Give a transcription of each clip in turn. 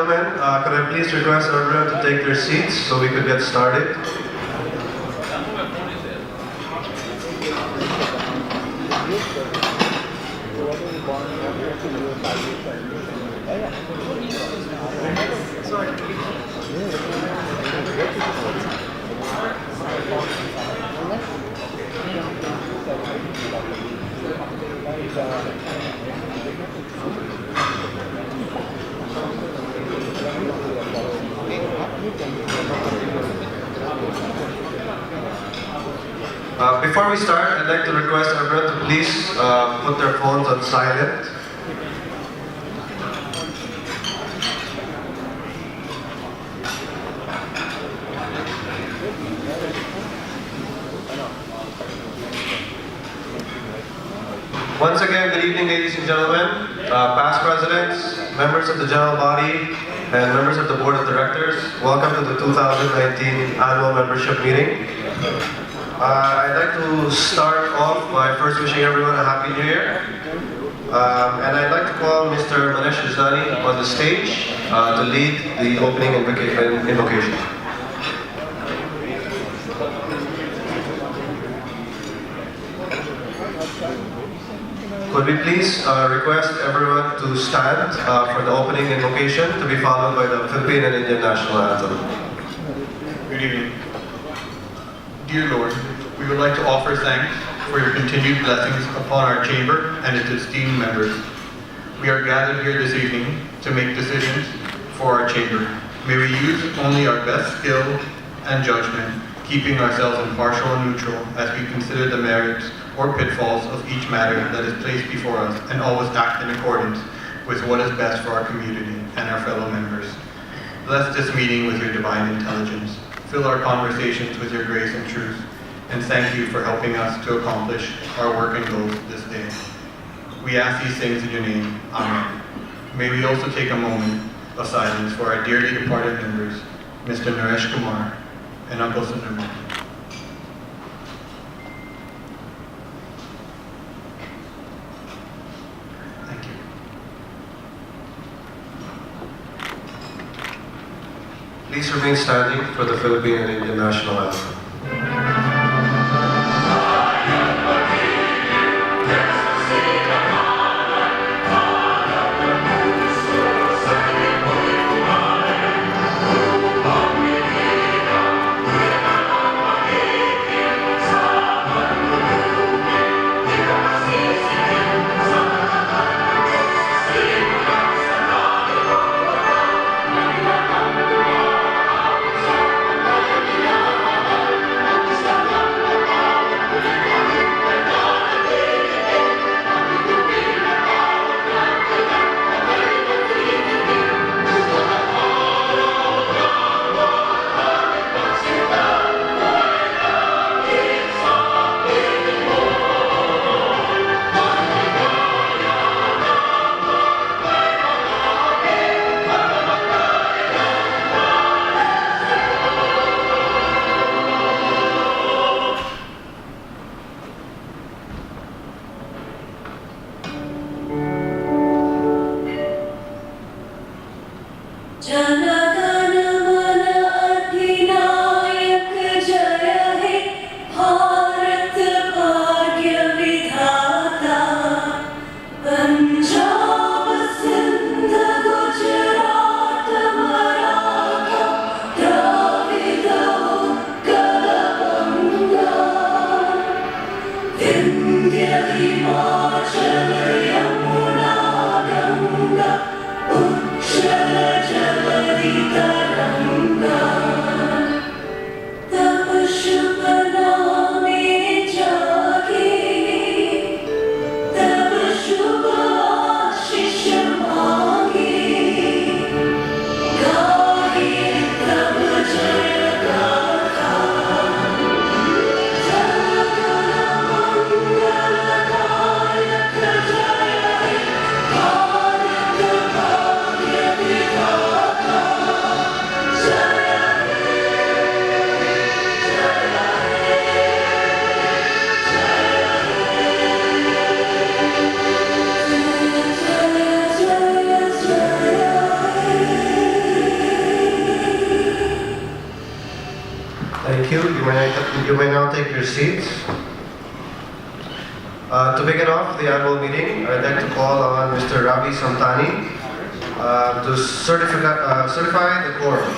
gentlemen, could I please request everyone to take their seats so we could get started? Before we start, I'd like to request everyone to please put their phones on silent. Once again, good evening, ladies and gentlemen, past presidents, members of the general body, and members of the board of directors. Welcome to the 2019 annual membership meeting. I'd like to start off by first wishing everyone a Happy New Year. And I'd like to call Mr. Manesh Rizani on the stage to lead the opening invocation. Could we please request everyone to stand for the opening invocation to be followed by the Philippine and Indian national anthem. Good evening. Dear Lord, we would like to offer thanks for your continued blessings upon our chamber and its esteemed members. We are gathered here this evening to make decisions for our chamber. May we use only our best skill and judgment, keeping ourselves impartial and neutral as we consider the merits or pitfalls of each matter that is placed before us, and always act in accordance with what is best for our community and our fellow members. Bless this meeting with your divine intelligence. Fill our conversations with your grace and truth, and thank you for helping us to accomplish our work and goals this day. We ask these things in your name. Amen. May we also take a moment of silence for our dearly departed members, Mr. Naresh Kumar and Uncle Sundarman. Thank you. Please remain standing for the Philippine and Indian national anthem. Jala you may now take your seats. To begin off the annual meeting, I'd like to call on Mr. Ravi Samtani to certify the quorum.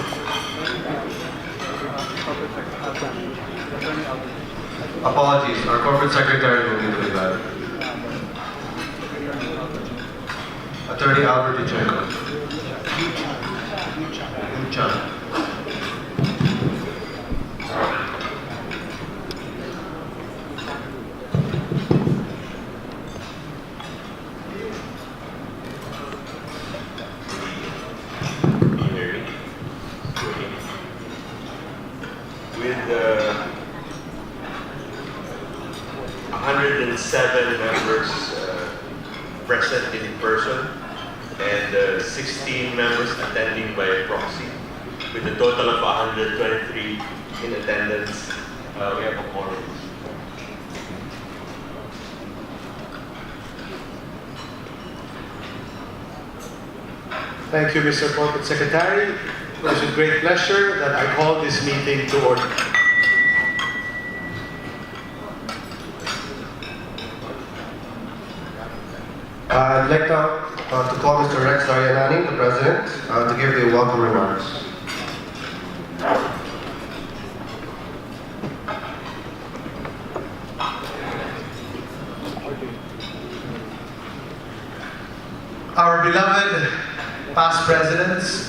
Apologies, our corporate secretary will be doing that. Attorney Albert Dichenko. With 107 members present in person and 16 members attending by proxy, with a total of 123 in attendance, we have a quorum. Thank you, Mr. Corporate Secretary. It was with great pleasure that I call this meeting to order. I'd like now to call Mr. Rex Arianani, the President, to give the welcome remarks. Our beloved past presidents,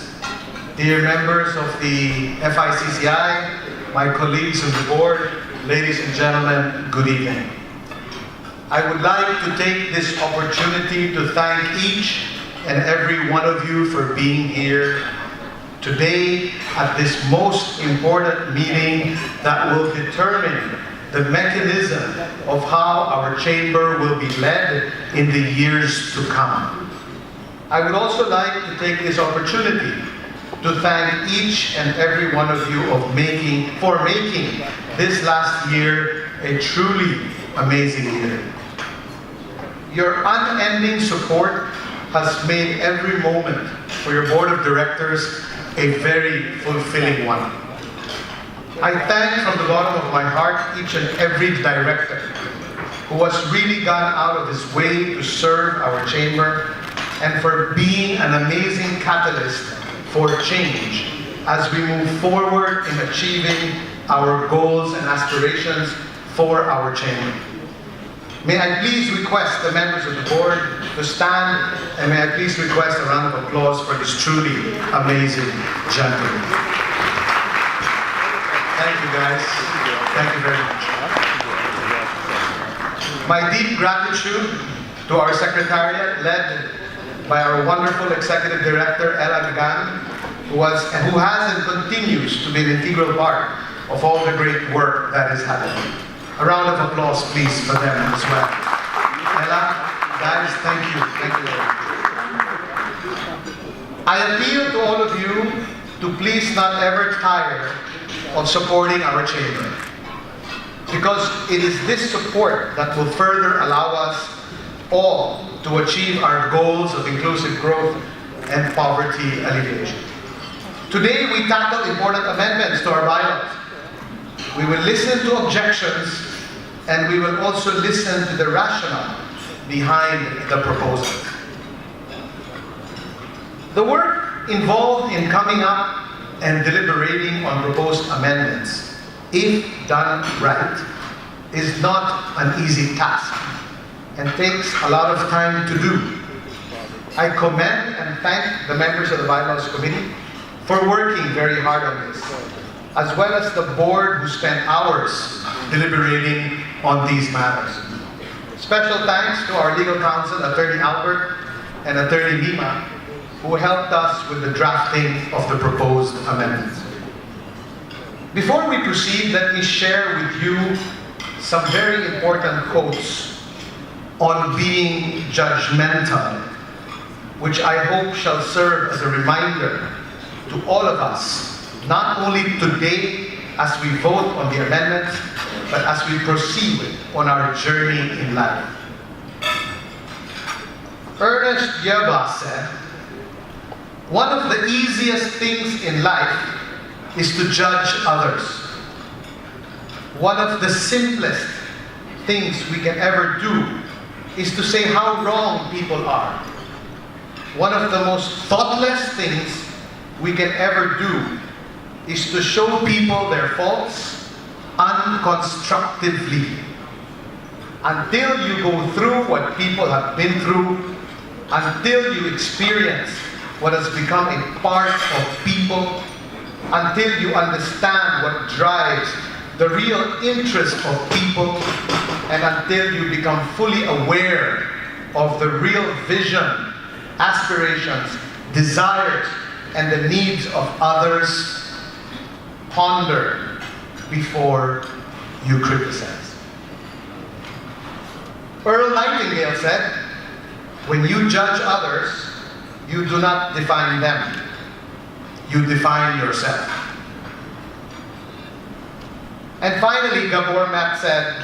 dear members of the FICCI, my colleagues on the board, ladies and gentlemen, good evening. I would like to take this opportunity to thank each and every one of you for being here today at this most important meeting that will determine the mechanism of how our chamber will be led in the years to come. I would also like to take this opportunity to thank each and every one of you for making this last year a truly amazing year. Your unending support has made every moment for your board of directors a very fulfilling one. I thank from the bottom of my heart each and every director who has really gone out of his way to serve our chamber and for being an amazing catalyst for change as we move forward in achieving our goals and aspirations for our chamber. May I please request the members of the board to stand, and may I please request a round of applause for this truly amazing gentleman. Thank you, guys. Thank you very much. My deep gratitude to our secretariat, led by our wonderful executive director, Ella Gagan, who has and continues to be an integral part of all the great work that is happening. A round of applause, please, for them as well. Ella, guys, thank you. Thank you very much. I appeal to all of you to please not ever tire of supporting our chamber, because it is this support that will further allow us all to achieve our goals of inclusive growth and poverty alleviation. Today, we tackle important amendments to our bylaws. We will listen to objections, and we will also listen to the rationale behind the proposal. The work involved in coming up and deliberating on proposed amendments, if done right, is not an easy task and takes a lot of time to do. I commend and thank the members of the Bylaws Committee for working very hard on this, as well as the board who spent hours deliberating on these matters. Special thanks to our legal counsel, Attorney Albert and Attorney Lima, who helped us with the drafting of the proposed amendments. Before we proceed, let me share with you some very important quotes on being judgmental, which I hope shall serve as a reminder to all of us, not only today as we vote on the amendments, but as we proceed on our journey in life. Ernest Yerba said, "One of the easiest things in life is to judge others. one of the simplest things we can ever do is to say how wrong people are. One of the most thoughtless things we can ever do is to show people their faults unconstructively. Until you go through what people have been through, until you experience what has become a part of people, until you understand what drives the real interest of people, and until you become fully aware of the real vision, aspirations, desires, and the needs of others, ponder before you criticize. Earl Nightingale said, "When you judge others, you do not define them. You define yourself." And finally, Gabor Matt said,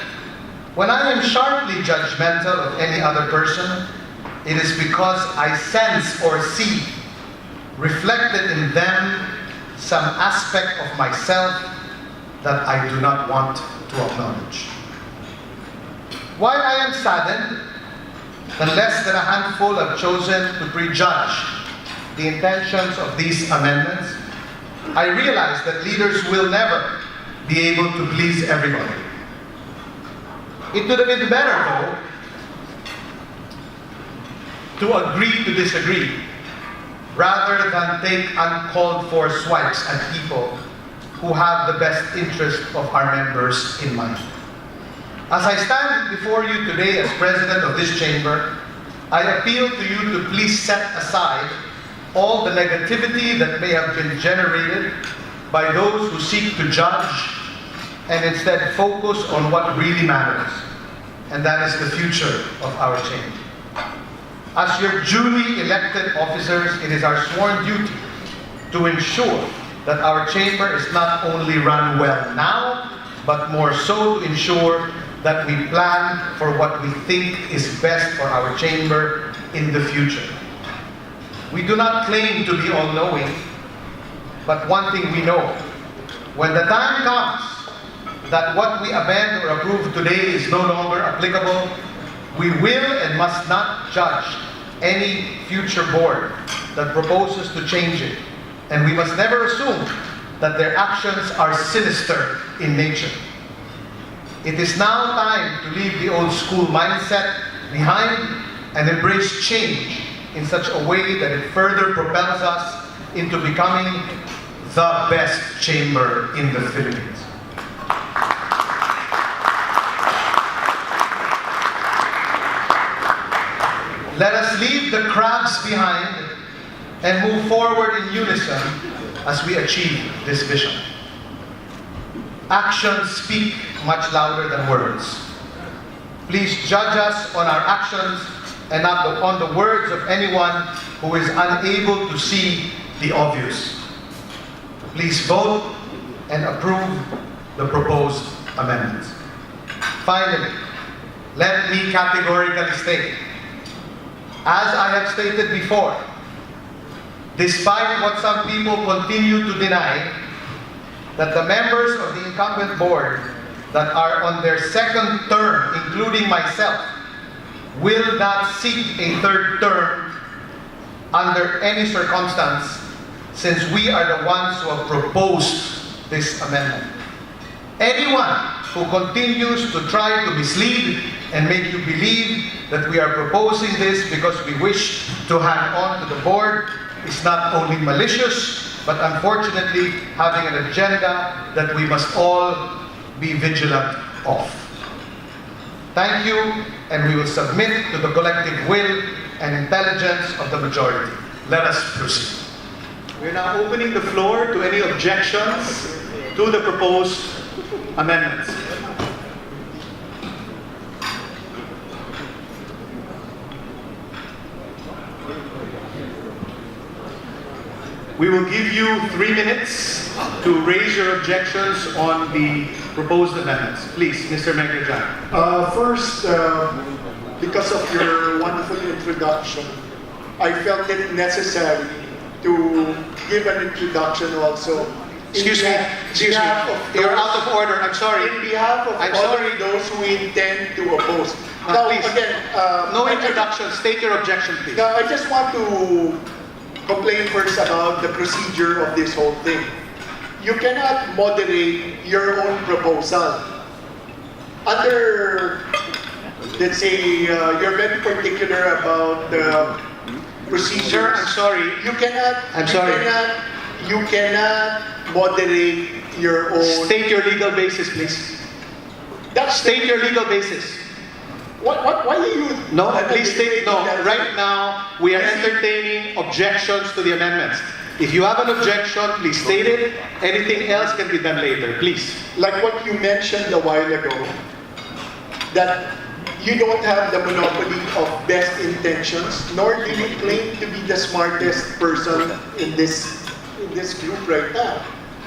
"When I am sharply judgmental of any other person, it is because I sense or see reflected in them some aspect of myself that I do not want to acknowledge." While I am saddened that less than a handful have chosen to prejudge the intentions of these amendments, I realize that leaders will never be able to please everybody. It would have been better, though, to agree to disagree rather than take uncalled for swipes at people who have the best interest of our members in mind. As I stand before you today as president of this chamber, I appeal to you to please set aside all the negativity that may have been generated by those who seek to judge and instead focus on what really matters, and that is the future of our chamber. As your duly elected officers, it is our sworn duty to ensure that our chamber is not only run well now, but more so to ensure that we plan for what we think is best for our chamber in the future. We do not claim to be all-knowing, but one thing we know: when the time comes that what we amend or approve today is no longer applicable, we will and must not judge any future board that proposes to change it, and we must never assume that their actions are sinister in nature. It is now time to leave the old school mindset behind and embrace change in such a way that it further propels us into becoming the best chamber in the Philippines. Let us leave the crabs behind and move forward in unison as we achieve this vision. Actions speak much louder than words. Please judge us on our actions and not on the words of anyone who is unable to see the obvious. Please vote and approve the proposed amendments. Finally, let me categorically state, as I have stated before, despite what some people continue to deny, that the members of the incumbent board that are on their second term, including myself, will not seek a third term under any circumstance, since we are the ones who have proposed this amendment. Anyone who continues to try to mislead and make you believe that we are proposing this because we wish to hang on to the board is not only malicious, but unfortunately having an agenda that we must all be vigilant of. Thank you, and we will submit to the collective will and intelligence of the majority. Let us proceed. We're now opening the floor to any objections to the proposed amendments. We will give you 3 minutes to raise your objections on the proposed amendments. Please, Mr. Megajan. First, because of your wonderful introduction, I felt it necessary to give an introduction also Excuse me, you're out of order, I'm sorry. In behalf of I'm all sorry. of those who intend to oppose. Now, please, again, no introduction, state your objection, please. Now, I just want to complain first about the procedure of this whole thing. You cannot moderate your own proposal. Under, let's say, you're very particular about the procedures. Sir, I'm sorry. You cannot. I'm sorry. You cannot moderate your own. State your legal basis, please. State your legal basis. Why are you? No, please state, no. that? Right now, we are entertaining objections to the amendments. If you have an objection, please state it. Anything else can be done later, please. Like what you mentioned a while ago, that you don't have the monopoly of best intentions, nor do you claim to be the smartest person in this group right now,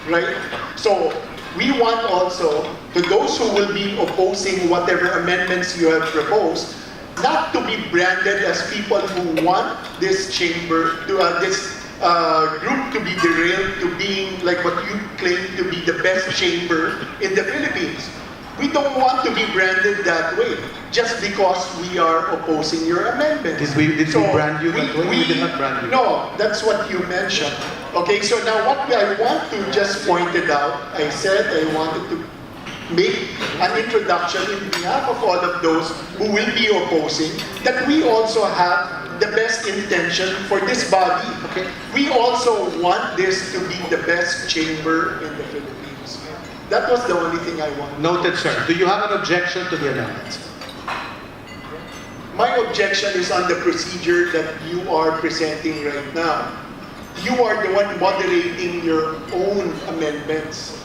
right? So we want also, to those who will be opposing whatever amendments you have proposed, not to be branded as people who want this chamber, to this group to be derailed to being like what you claim to be the best chamber in the Philippines. We don't want to be branded that way just because we are opposing your amendments. Did we brand you that way? We did not brand you. No, that's what you mentioned. Okay, so now what I want to just point it out, I said I wanted to make an introduction in behalf of all of those who will be opposing, that we also have the best intention for this body. Okay? We also want this to be the best chamber in the Philippines. That was the only thing I wanted. Noted, sir. Do you have an objection to the amendments? My objection is on the procedure that you are presenting right now. You are the one moderating your own amendments.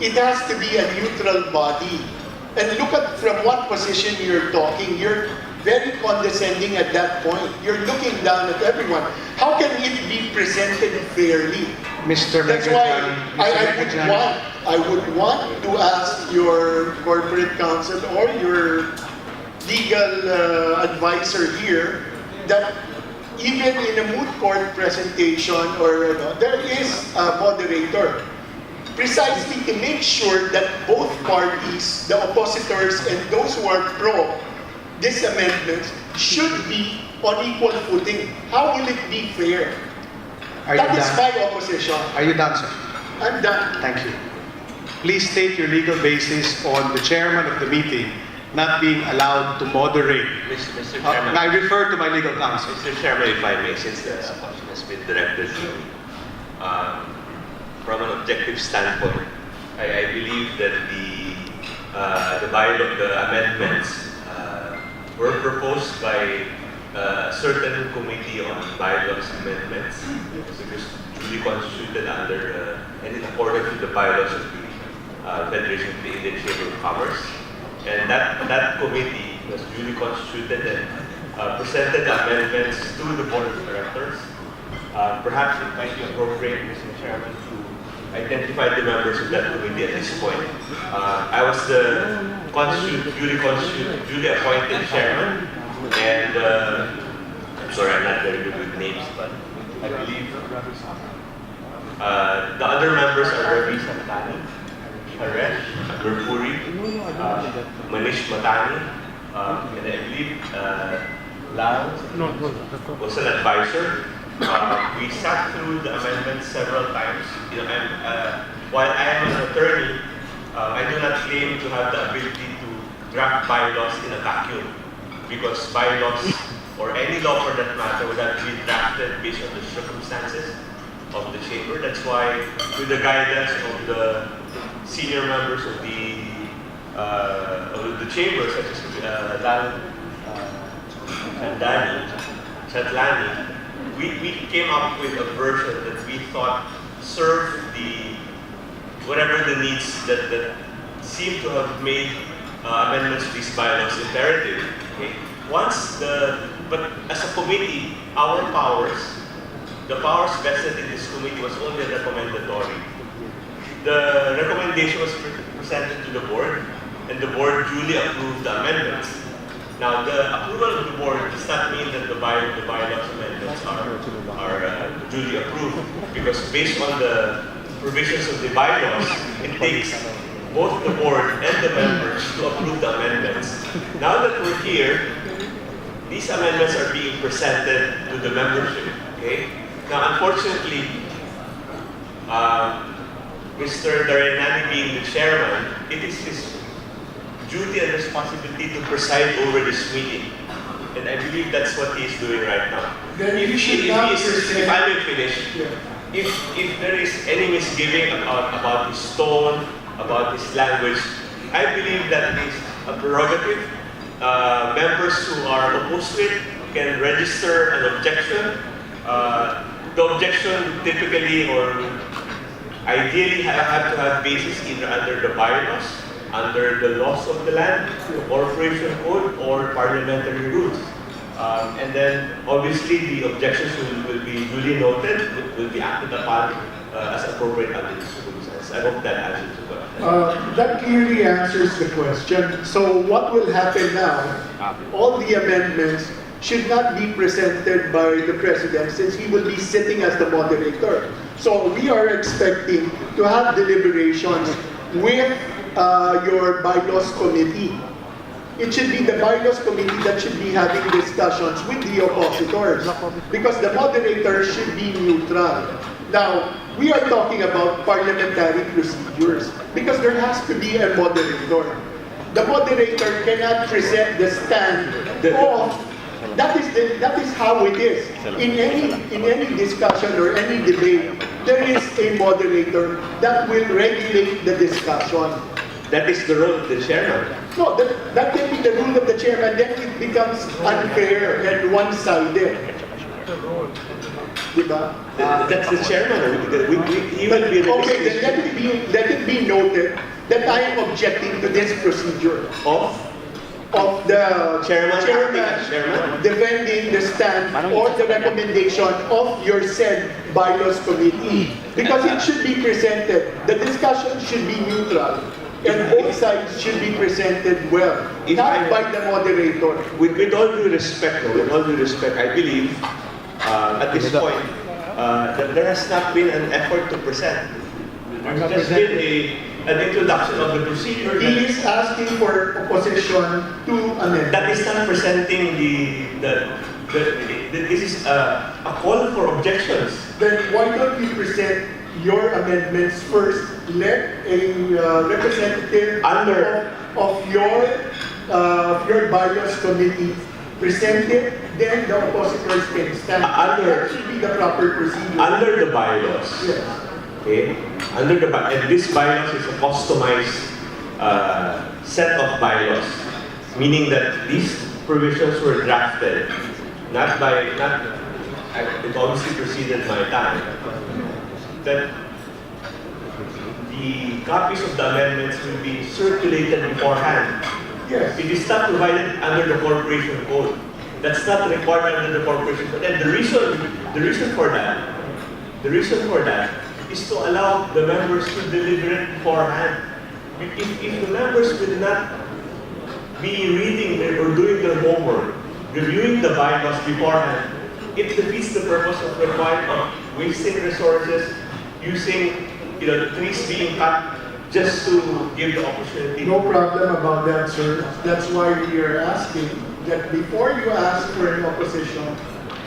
It has to be a neutral body. And look at from what position you're talking. You're very condescending at that point. You're looking down at everyone. How can it be presented fairly? Mr. That's why Megajan, I would want to ask your corporate counsel or your legal advisor here that even in a moot court presentation or there is a moderator precisely to make sure that both parties, the oppositors and those who are pro this amendment, should be on equal footing. How will it be fair? That is my opposition. Are you done, sir? I'm done. Thank you. Please state your legal basis on the chairman of the meeting not being allowed to moderate. Mr. Chairman. I refer to my legal counsel. Mr. Chairman, if I may, since the question has been directed to me, from an objective standpoint, I believe that the amendments were proposed by a certain committee on bylaws amendments, because duly constituted under and in accordance with the bylaws of the Federation of the Indian Chamber of Commerce. And that committee was duly constituted and presented the amendments to the Board of Directors. Perhaps it might be appropriate, Mr. Chairman, to identify the members of that committee at this point. I was the duly appointed chairman, and I'm sorry, I'm not very good with names, but I believe the other members are Ravi Santani, Haresh, Gurpuri, Manish Matani, and I believe Lal was an advisor. We sat through the amendments several times. You know, and while I am an attorney, I do not claim to have the ability to draft bylaws in a vacuum, because bylaws or any law for that matter would have to be drafted based on the circumstances of the chamber. That's why, with the guidance of the senior members of the chamber, such as Lal and Chatlani, we came up with a version that we thought served whatever the needs that seem to have made amendments to these bylaws imperative. Okay? But as a committee, the powers vested in this committee was only recommendatory. The recommendation was presented to the board, and the board duly approved the amendments. Now, the approval of the board does not mean that the bylaws amendments are duly approved, because based on the provisions of the bylaws, it takes both the board and the members to approve the amendments. Now that we're here, these amendments are being presented to the membership. Okay? Now, unfortunately, Mr. Darenani being the chairman, it is his duty and responsibility to preside over this meeting. And I believe that's what he is doing right now. Then you should not present. If I may finish, if there is any misgiving about his tone, about his language, I believe that it is a prerogative. Members who are opposed to it can register an objection. The objection typically or ideally have to have basis either under the bylaws, under the laws of the land, corporation code, or parliamentary rules. And then obviously the objections will be duly noted, will be acted upon as appropriate under the circumstances. I hope that answers the question. That clearly answers the question. So what will happen now? All the amendments should not be presented by the President since he will be sitting as the moderator. So we are expecting to have deliberations with your bylaws committee. It should be the bylaws committee that should be having discussions with the oppositors because the moderator should be neutral. Now, we are talking about parliamentary procedures because there has to be a moderator. The moderator cannot present the stand of that is how it is. In any discussion or any debate, there is a moderator that will regulate the discussion. That is the role of the chairman. No, that can be the rule of the chairman, then it becomes unfair and one-sided. Diba? That's the chairman. He will be Okay, then let it be noted that I am objecting to this procedure of the chairman defending the stand or the recommendation of your said bylaws committee because it should be presented. The discussion should be neutral. And both sides should be presented well, not by the moderator. With all due respect, I believe at this point that there has not been an effort to present. There's just been an introduction of the procedure. He is asking for opposition to amendment. That is not presenting this is a call for objections. Then why don't you present your amendments first? Let a representative of your bylaws committee present it, then the oppositors can stand. That should be the proper procedure. Under the bylaws. Yes. Okay? And this bylaws is a customized set of bylaws, meaning that these provisions were drafted it obviously preceded my time. That the copies of the amendments will be circulated beforehand. Yes. It is not provided under the corporation code. That's not required under the corporation code. And the reason for that is to allow the members to deliberate beforehand. If the members will not be reading or doing their homework, reviewing the bylaws beforehand, it defeats the purpose of wasting resources, using the trees being cut just to give the opportunity. No problem about that, sir. That's why we are asking that before you ask for an opposition,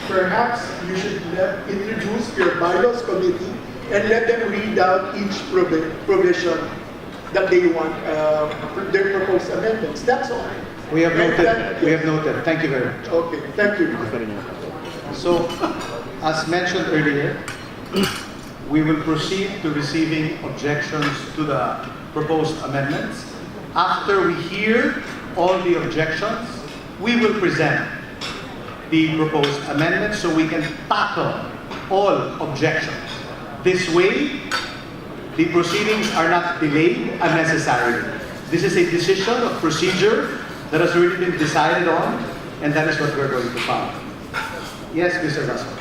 perhaps you should introduce your bylaws committee and let them read out each provision that they want, their proposed amendments. That's all. We have noted. We have noted. Thank you very much. Okay, thank you. So, as mentioned earlier, we will proceed to receiving objections to the proposed amendments. After we hear all the objections, we will present the proposed amendments so we can tackle all objections. This way, the proceedings are not delayed unnecessarily. This is a decision of procedure that has already been decided on, and that is what we're going to follow. Yes, Mr. Russell.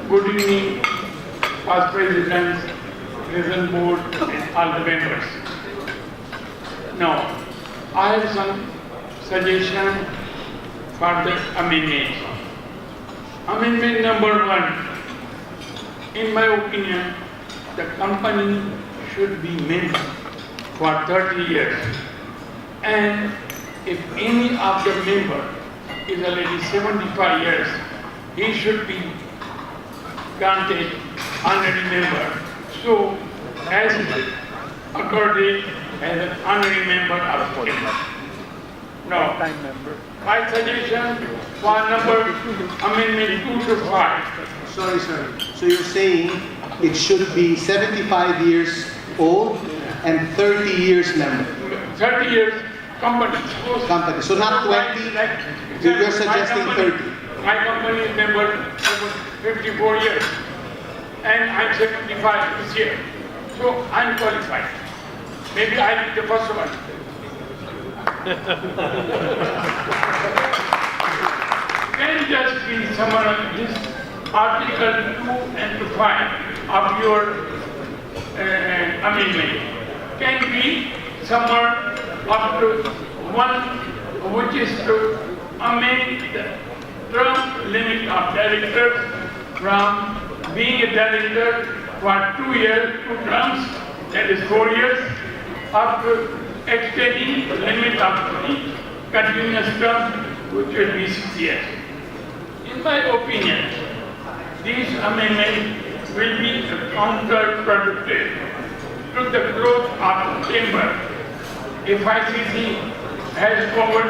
Good evening, past presidents, present board, and all the members. Now, I have some suggestion for the amendment. Amendment number 1. In my opinion, the company should be members for 30 years. And if any of the member is already 75 years, he should be granted honorary member. So, as accorded as an honorary member of the chamber. Now, my suggestion for number amendment 2 to 5. Sorry, sir. So you're saying it should be 75 years old and 30 years member? 30 years company. Company. So not 20? You're suggesting 30? My company is member 54 years. And I'm 75 this year. So I'm qualified. Maybe I'll be the first one. Can just be summarize this article 2 and 5 of your amendment. Can be somewhere up to 1, which is to amend the term limit of directors from being a director for 2 years, 2 terms, that is 4 years, up to extending the limit of the continuous term, which will be 6 years. In my opinion, these amendments will be counterproductive to the growth of the chamber. FICCI has over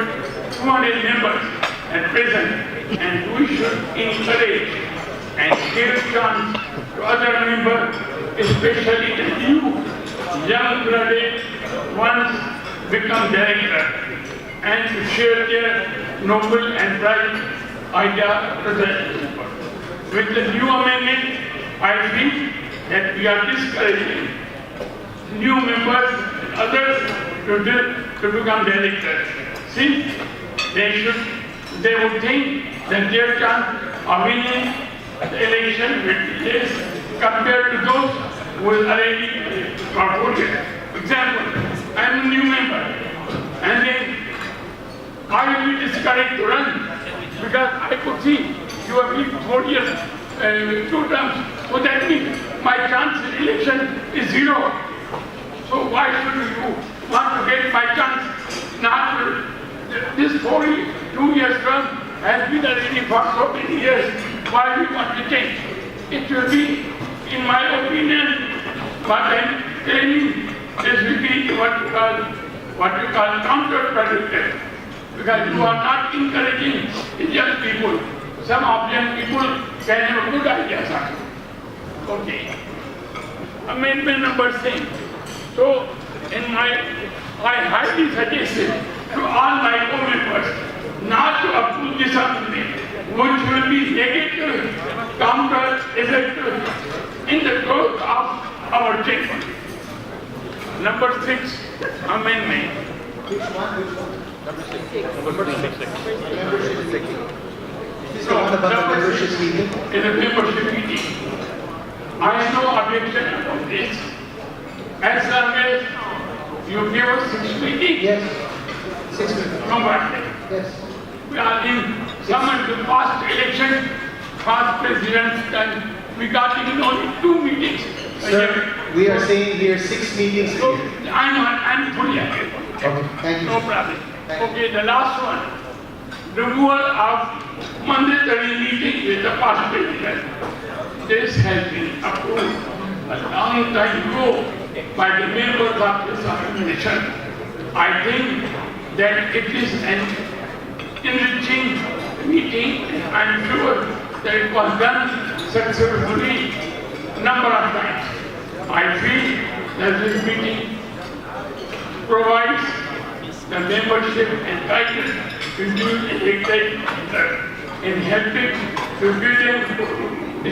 200 members at present, and we should encourage and give chance to other members, especially the new young-blooded ones, become director and to share their noble and bright idea to the people. With the new amendment, I think that we are discouraging new members and others to become directors. Since they would think that their chance of winning the election will be less compared to those who will already got voted. Example, I am a new member, and then I will be discouraged to run because I could see you have been 4 years, 2 terms, so that means my chance in election is 0. So why should you want to get my chance? Not this 2 years term has been already for so many years. Why do you want to change? It will be, in my opinion, what I'm claiming, this will be what you call counterproductive. Because you are not encouraging young people. Some of young people can have a good idea, sir. Okay. Amendment number 6. So, I highly suggested to all my co-members not to approve this amendment, which will be negative, counter-effective in the growth of our chamber. Number 6 amendment. Which one? Number 6. Is the one about the membership meeting? In a membership meeting. I have no objection about this. As long as you give us 6 meetings. Yes. 6 meetings. No problem. Yes. We are in summoned to past election, past presidents, and we got even only 2 meetings. Sir, we are saying here 6 meetings a So year. I'm fully agreed. Okay, thank you. No problem. Thank you. Okay, the last one. Removal of mandatory meeting with the past president. This has been approved a long time ago by the members of this organization. I think that it is an enriching meeting, and I'm sure that it was done successfully a number of times. I feel that this meeting provides the membership entitled to be elected in helping to give them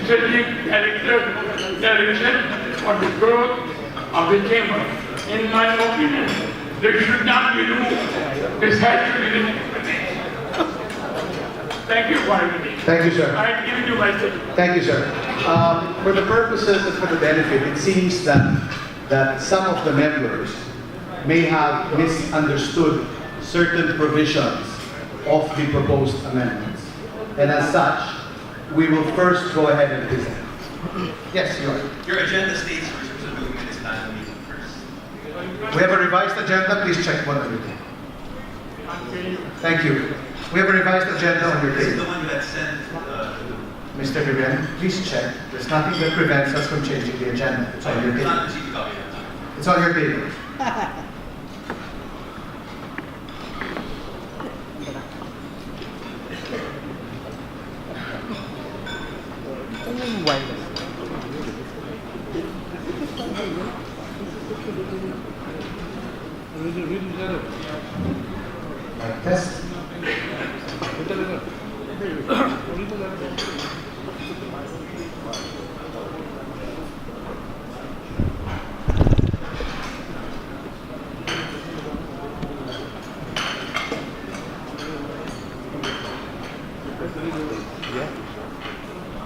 strategic direction for the growth of the chamber. In my opinion, they should not be removed. This has to be removed. Thank you for everything. Thank you, sir. I give you my statement. Thank you, sir. For the purposes and for the benefit, it seems that that some of the members may have misunderstood certain provisions of the proposed amendments. And as such, we will first go ahead and present. Yes, you are. Your agenda states we're supposed to do minutes time meeting first. We have a revised agenda. Please check one everything. Thank you. We have a revised agenda on your This is the table. one you had sent. Mr. Vivian, please check. There's nothing that prevents us from changing the agenda. It's on your It's table. not received copy. It's on your table. Mic test.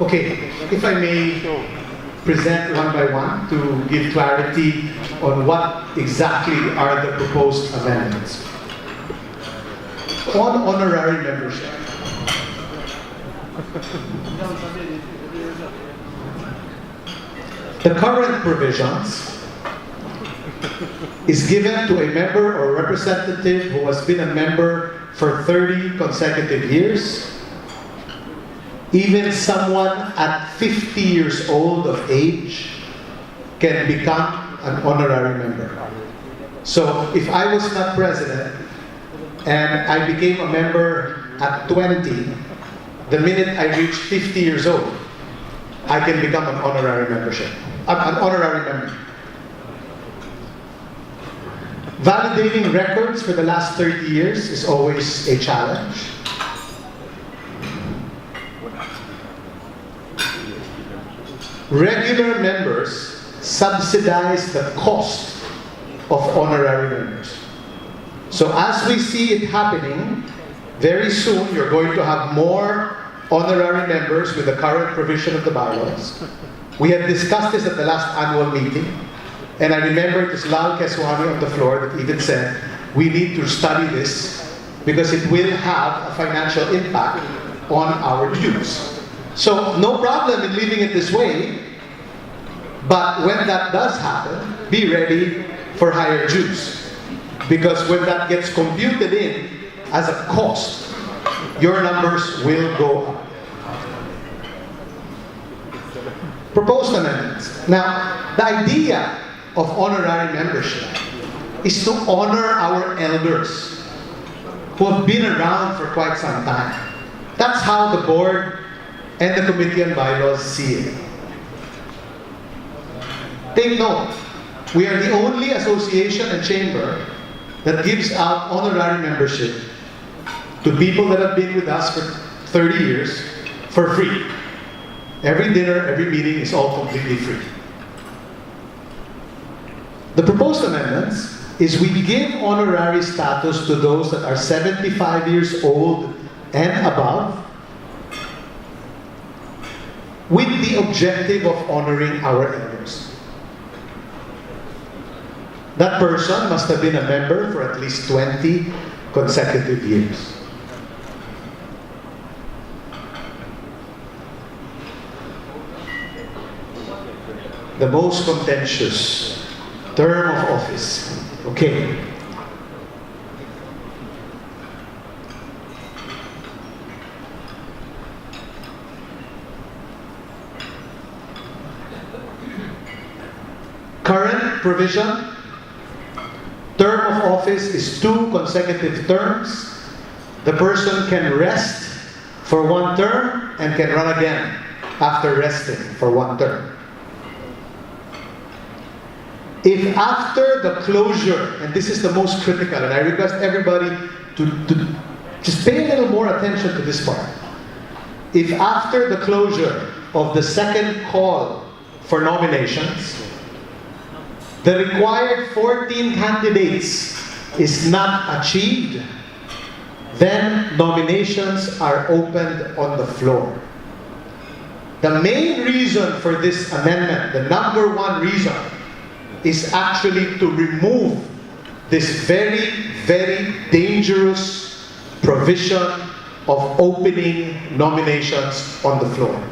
Okay, if I may present one by one to give clarity on what exactly are the proposed amendments. On honorary membership. The current provisions is given to a member or representative who has been a member for 30 consecutive years. Even someone at 50 years old of age can become an honorary member. So if I was not president and I became a member at 20, the minute I reach 50 years old, I can become an honorary membership. An honorary member. Validating records for the last 30 years is always a challenge. Regular members subsidize the cost of honorary members. So as we see it happening, very soon you're going to have more honorary members with the current provision of the bylaws. We had discussed this at the last annual meeting, and I remember it was Lal Keswani on the floor that even said, we need to study this because it will have a financial impact on our dues. So no problem in leaving it this way, but when that does happen, be ready for higher dues. Because when that gets computed in as a cost, your numbers will go up. Proposed amendments. Now, the idea of honorary membership is to honor our elders who have been around for quite some time. That's how the board and the Committee on Bylaws see it. Take note, we are the only association and chamber that gives out honorary membership to people that have been with us for 30 years for free. Every dinner, every meeting is all completely free. The proposed amendments is we give honorary status to those that are 75 years old and above, with the objective of honoring our elders. That person must have been a member for at least 20 consecutive years. The most contentious term of office. Okay. Current provision, term of office is 2 consecutive terms. The person can rest for 1 term and can run again after resting for 1 term. If after the closure, and this is the most critical, and I request everybody to just pay a little more attention to this part. If after the closure of the second call for nominations, the required 14 candidates is not achieved, then nominations are opened on the floor. The main reason for this amendment, the number 1 reason, is actually to remove this very, very dangerous provision of opening nominations on the floor.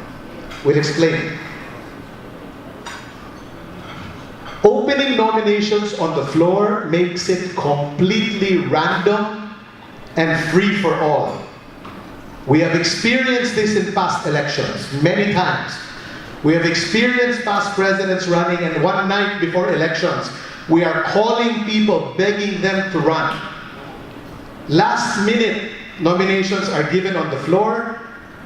We'll explain. Opening nominations on the floor makes it completely random and free for all. We have experienced this in past elections many times. We have experienced past presidents running, and one night before elections, we are calling people, begging them to run. Last minute nominations are given on the floor,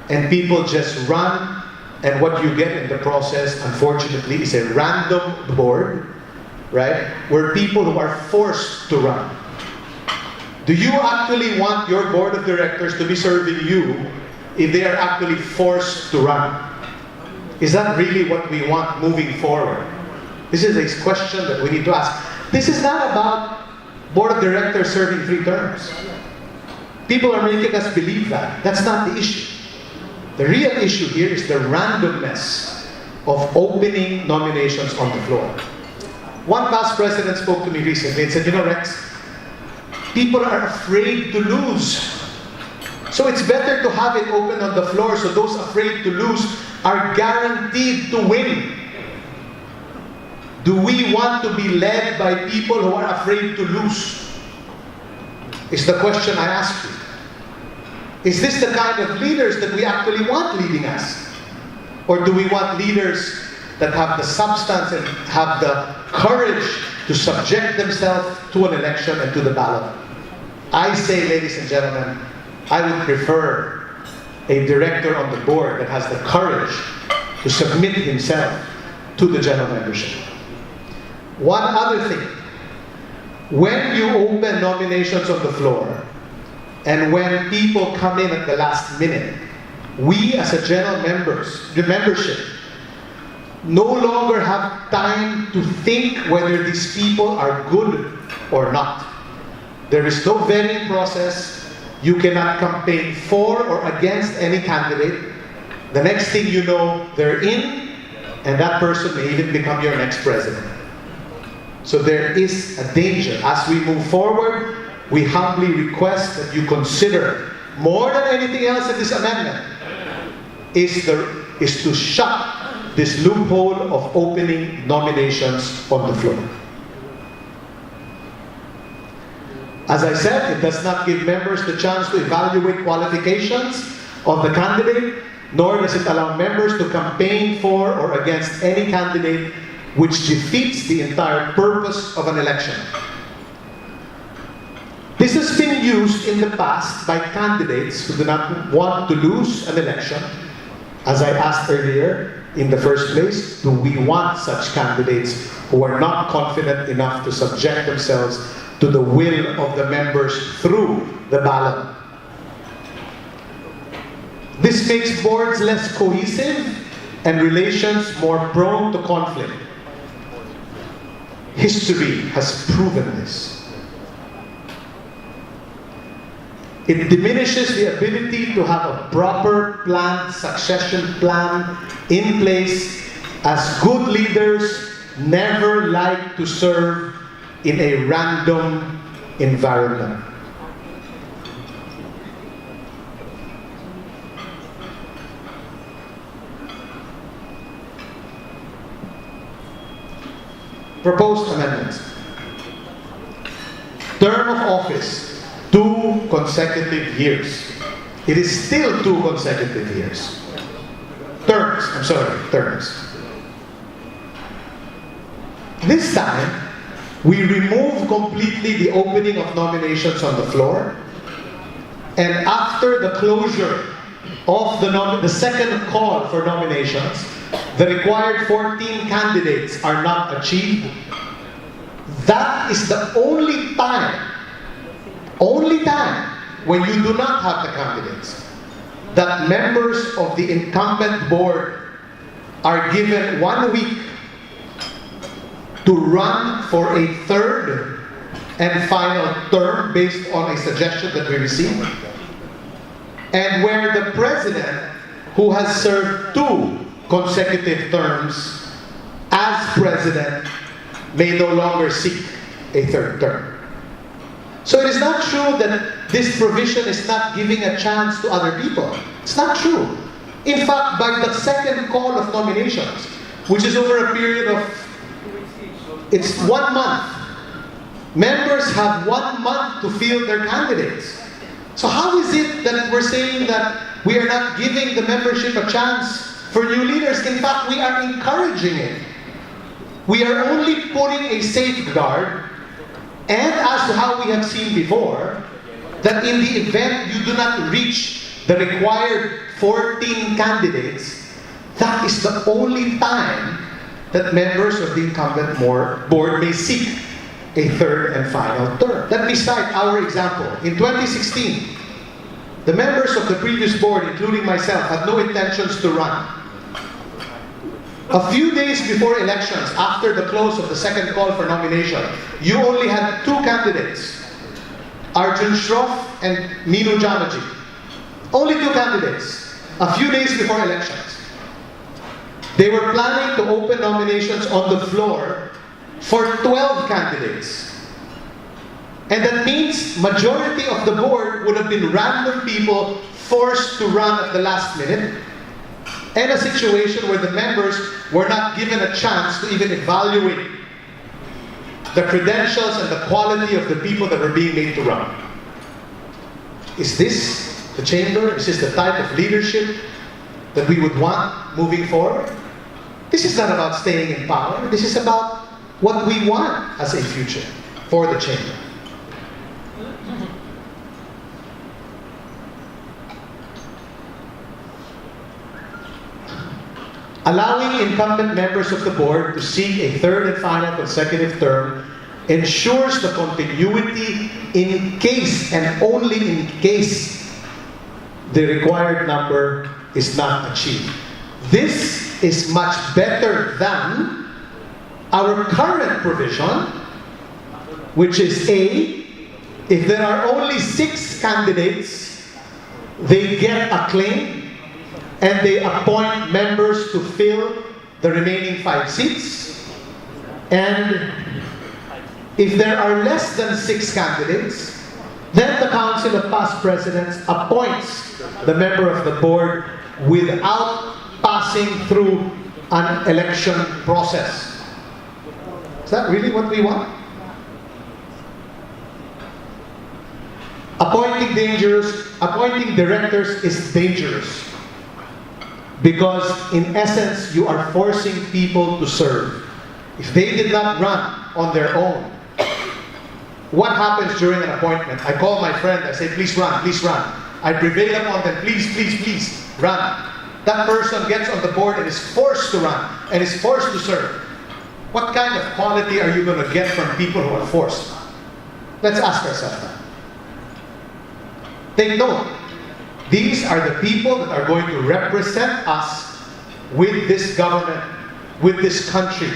and people just run. And what you get in the process, unfortunately, is a random board, right? Where people who are forced to run. Do you actually want your board of directors to be serving you if they are actually forced to run? Is that really what we want moving forward? This is a question that we need to ask. This is not about board of directors serving 3 terms. People are making us believe that. That's not the issue. The real issue here is the randomness of opening nominations on the floor. One past president spoke to me recently and said, you know, Rex, people are afraid to lose. So it's better to have it open on the floor so those afraid to lose are guaranteed to win. Do we want to be led by people who are afraid to lose? Is the question I ask you. Is this the kind of leaders that we actually want leading us? Or do we want leaders that have the substance and have the courage to subject themselves to an election and to the ballot? I say, ladies and gentlemen, I would prefer a director on the board that has the courage to submit himself to the general membership. One other thing, when you open nominations on the floor, and when people come in at the last minute, we as a general membership, no longer have time to think whether these people are good or not. There is no vetting process. You cannot campaign for or against any candidate. The next thing you know, they're in, and that person may even become your next president. So there is a danger. As we move forward, we humbly request that you consider, more than anything else in this amendment, is to shut this loophole of opening nominations on the floor. As I said, it does not give members the chance to evaluate qualifications of the candidate, nor does it allow members to campaign for or against any candidate, which defeats the entire purpose of an election. This has been used in the past by candidates who do not want to lose an election. As I asked earlier, in the first place, do we want such candidates who are not confident enough to subject themselves to the will of the members through the ballot? This makes boards less cohesive and relations more prone to conflict. History has proven this. It diminishes the ability to have a proper planned succession plan in place, as good leaders never like to serve in a random environment. Proposed amendments. Term of office, 2 consecutive years. It is still 2 consecutive years. Terms. This time, we remove completely the opening of nominations on the floor, and after the closure of the second call for nominations, the required 14 candidates are not achieved. That is the only time when you do not have the candidates, that members of the incumbent board are given 1 week to run for a third and final term based on a suggestion that we received, and where the president, who has served 2 consecutive terms as president, may no longer seek a third term. So it is not true that this provision is not giving a chance to other people. It's not true. In fact, by the second call of nominations, which is over a period of, it's 1 month, members have 1 month to field their candidates. So how is it that we're saying that we are not giving the membership a chance for new leaders? In fact, we are encouraging it. We are only putting a safeguard, and as to how we have seen before, that in the event you do not reach the required 14 candidates, that is the only time that members of the incumbent board may seek a third and final term. Let me cite our example. In 2016, the members of the previous board, including myself, had no intentions to run. A few days before elections, after the close of the second call for nomination, you only had 2 candidates, Arjun Shroff and Minu Jamaji. Only 2 candidates, a few days before elections. They were planning to open nominations on the floor for 12 candidates. And that means majority of the board would have been random people forced to run at the last minute, and a situation where the members were not given a chance to even evaluate the credentials and the quality of the people that were being made to run. Is this the chamber? Is this the type of leadership that we would want moving forward? This is not about staying in power. This is about what we want as a future for the chamber. Allowing incumbent members of the board to seek a third and final consecutive term ensures the continuity in case and only in case the required number is not achieved. This is much better than our current provision, which is A, if there are only 6 candidates, they get acclaimed and they appoint members to fill the remaining 5 seats. And if there are less than 6 candidates, then the Council of Past Presidents appoints the member of the board without passing through an election process. Is that really what we want? Appointing directors is dangerous. Because in essence, you are forcing people to serve. If they did not run on their own, what happens during an appointment? I call my friend, I say, please run, please run. I prevail upon them, please, please, please, run. That person gets on the board and is forced to run, and is forced to serve. What kind of quality are you going to get from people who are forced? Let's ask ourselves that. Take note. These are the people that are going to represent us with this government, with this country,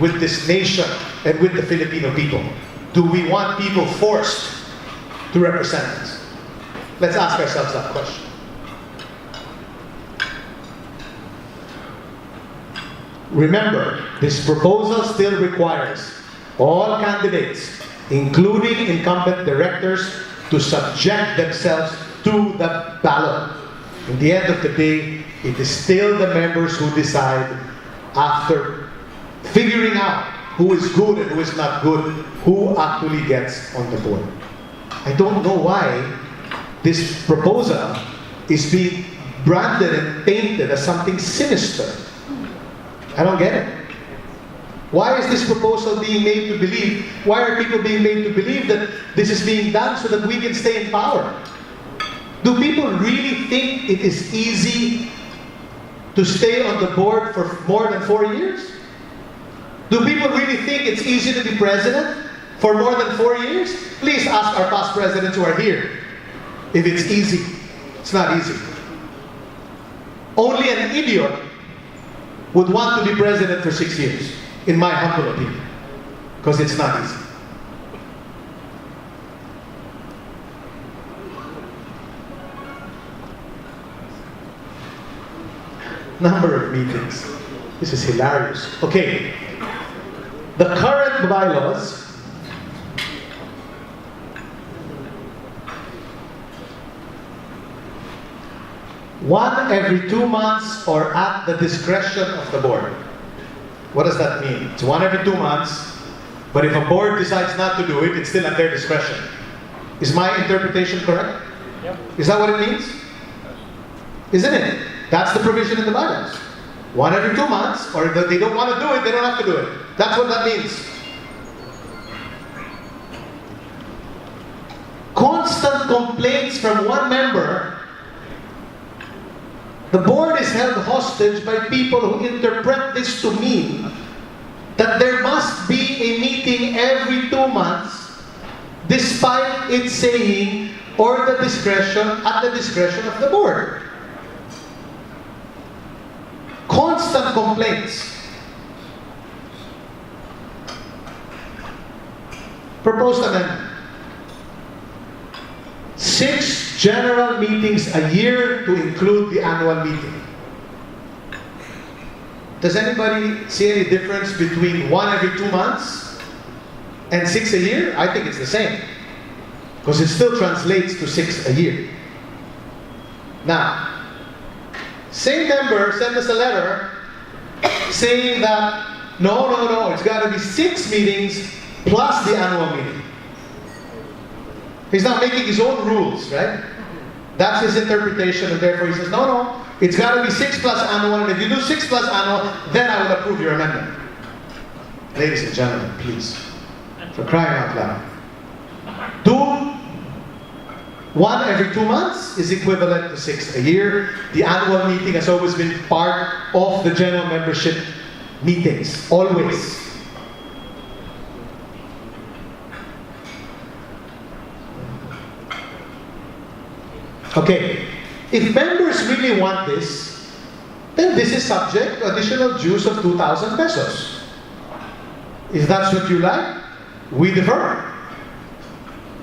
with this nation, and with the Filipino people. Do we want people forced to represent us? Let's ask ourselves that question. Remember, this proposal still requires all candidates, including incumbent directors, to subject themselves to the ballot. In the end of the day, it is still the members who decide, after figuring out who is good and who is not good, who actually gets on the board. I don't know why this proposal is being branded and painted as something sinister. I don't get it. Why is this proposal being made to believe? Why are people being made to believe that this is being done so that we can stay in power? Do people really think it is easy to stay on the board for more than 4 years? Do people really think it's easy to be president for more than 4 years? Please ask our past presidents who are here if it's easy. It's not easy. Only an idiot would want to be president for 6 years, in my humble opinion, because it's not easy. Number of meetings. This is hilarious. Okay. The current current bylaws, one every 2 months or at the discretion of the board. What does that mean? It's one every 2 months, but if a board decides not to do it, it's still at their discretion. Is my interpretation correct? Yep. Is that what it means? Isn't it? That's the provision in the bylaws. One every 2 months, or if they don't want to do it, they don't have to do it. That's what that means. Constant complaints from one member. The board is held hostage by people who interpret this to mean that there must be a meeting every 2 months, despite it saying or the discretion at the discretion of the board. Constant complaints. Proposed amendment. 6 general meetings a year to include the annual meeting. Does anybody see any difference between 1 every 2 months and 6 a year? I think it's the same, because it still translates to 6 a year. Now, same member sent us a letter saying that no, it's got to be 6 meetings plus the annual meeting. He's not making his own rules, right? That's his interpretation, and therefore he says, no, it's got to be 6 plus annual, and if you do 6 plus annual, then I will approve your amendment. Ladies and gentlemen, please, for crying out loud. Do 1 every 2 months is equivalent to 6 a year. The annual meeting has always been part of the general membership meetings, always. Okay, if members really want this, then this is subject to additional dues of 2,000 pesos. If that's what you like, we defer.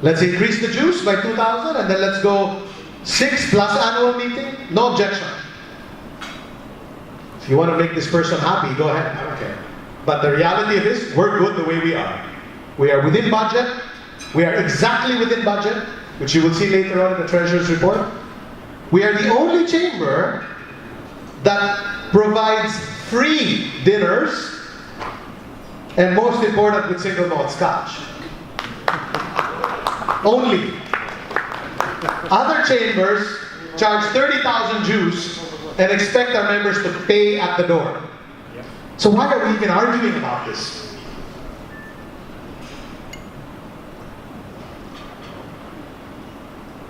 Let's increase the dues by 2,000 and then let's go 6 plus annual meeting, no objection. If you want to make this person happy, go ahead, I don't care. But the reality of it is, we're good the way we are. We are within budget, we are exactly within budget, which you will see later on in the Treasurer's report. We are the only chamber that provides free dinners, and most important, with single malt scotch. Only. Other chambers charge 30,000 dues and expect our members to pay at the door. So why are we even arguing about this?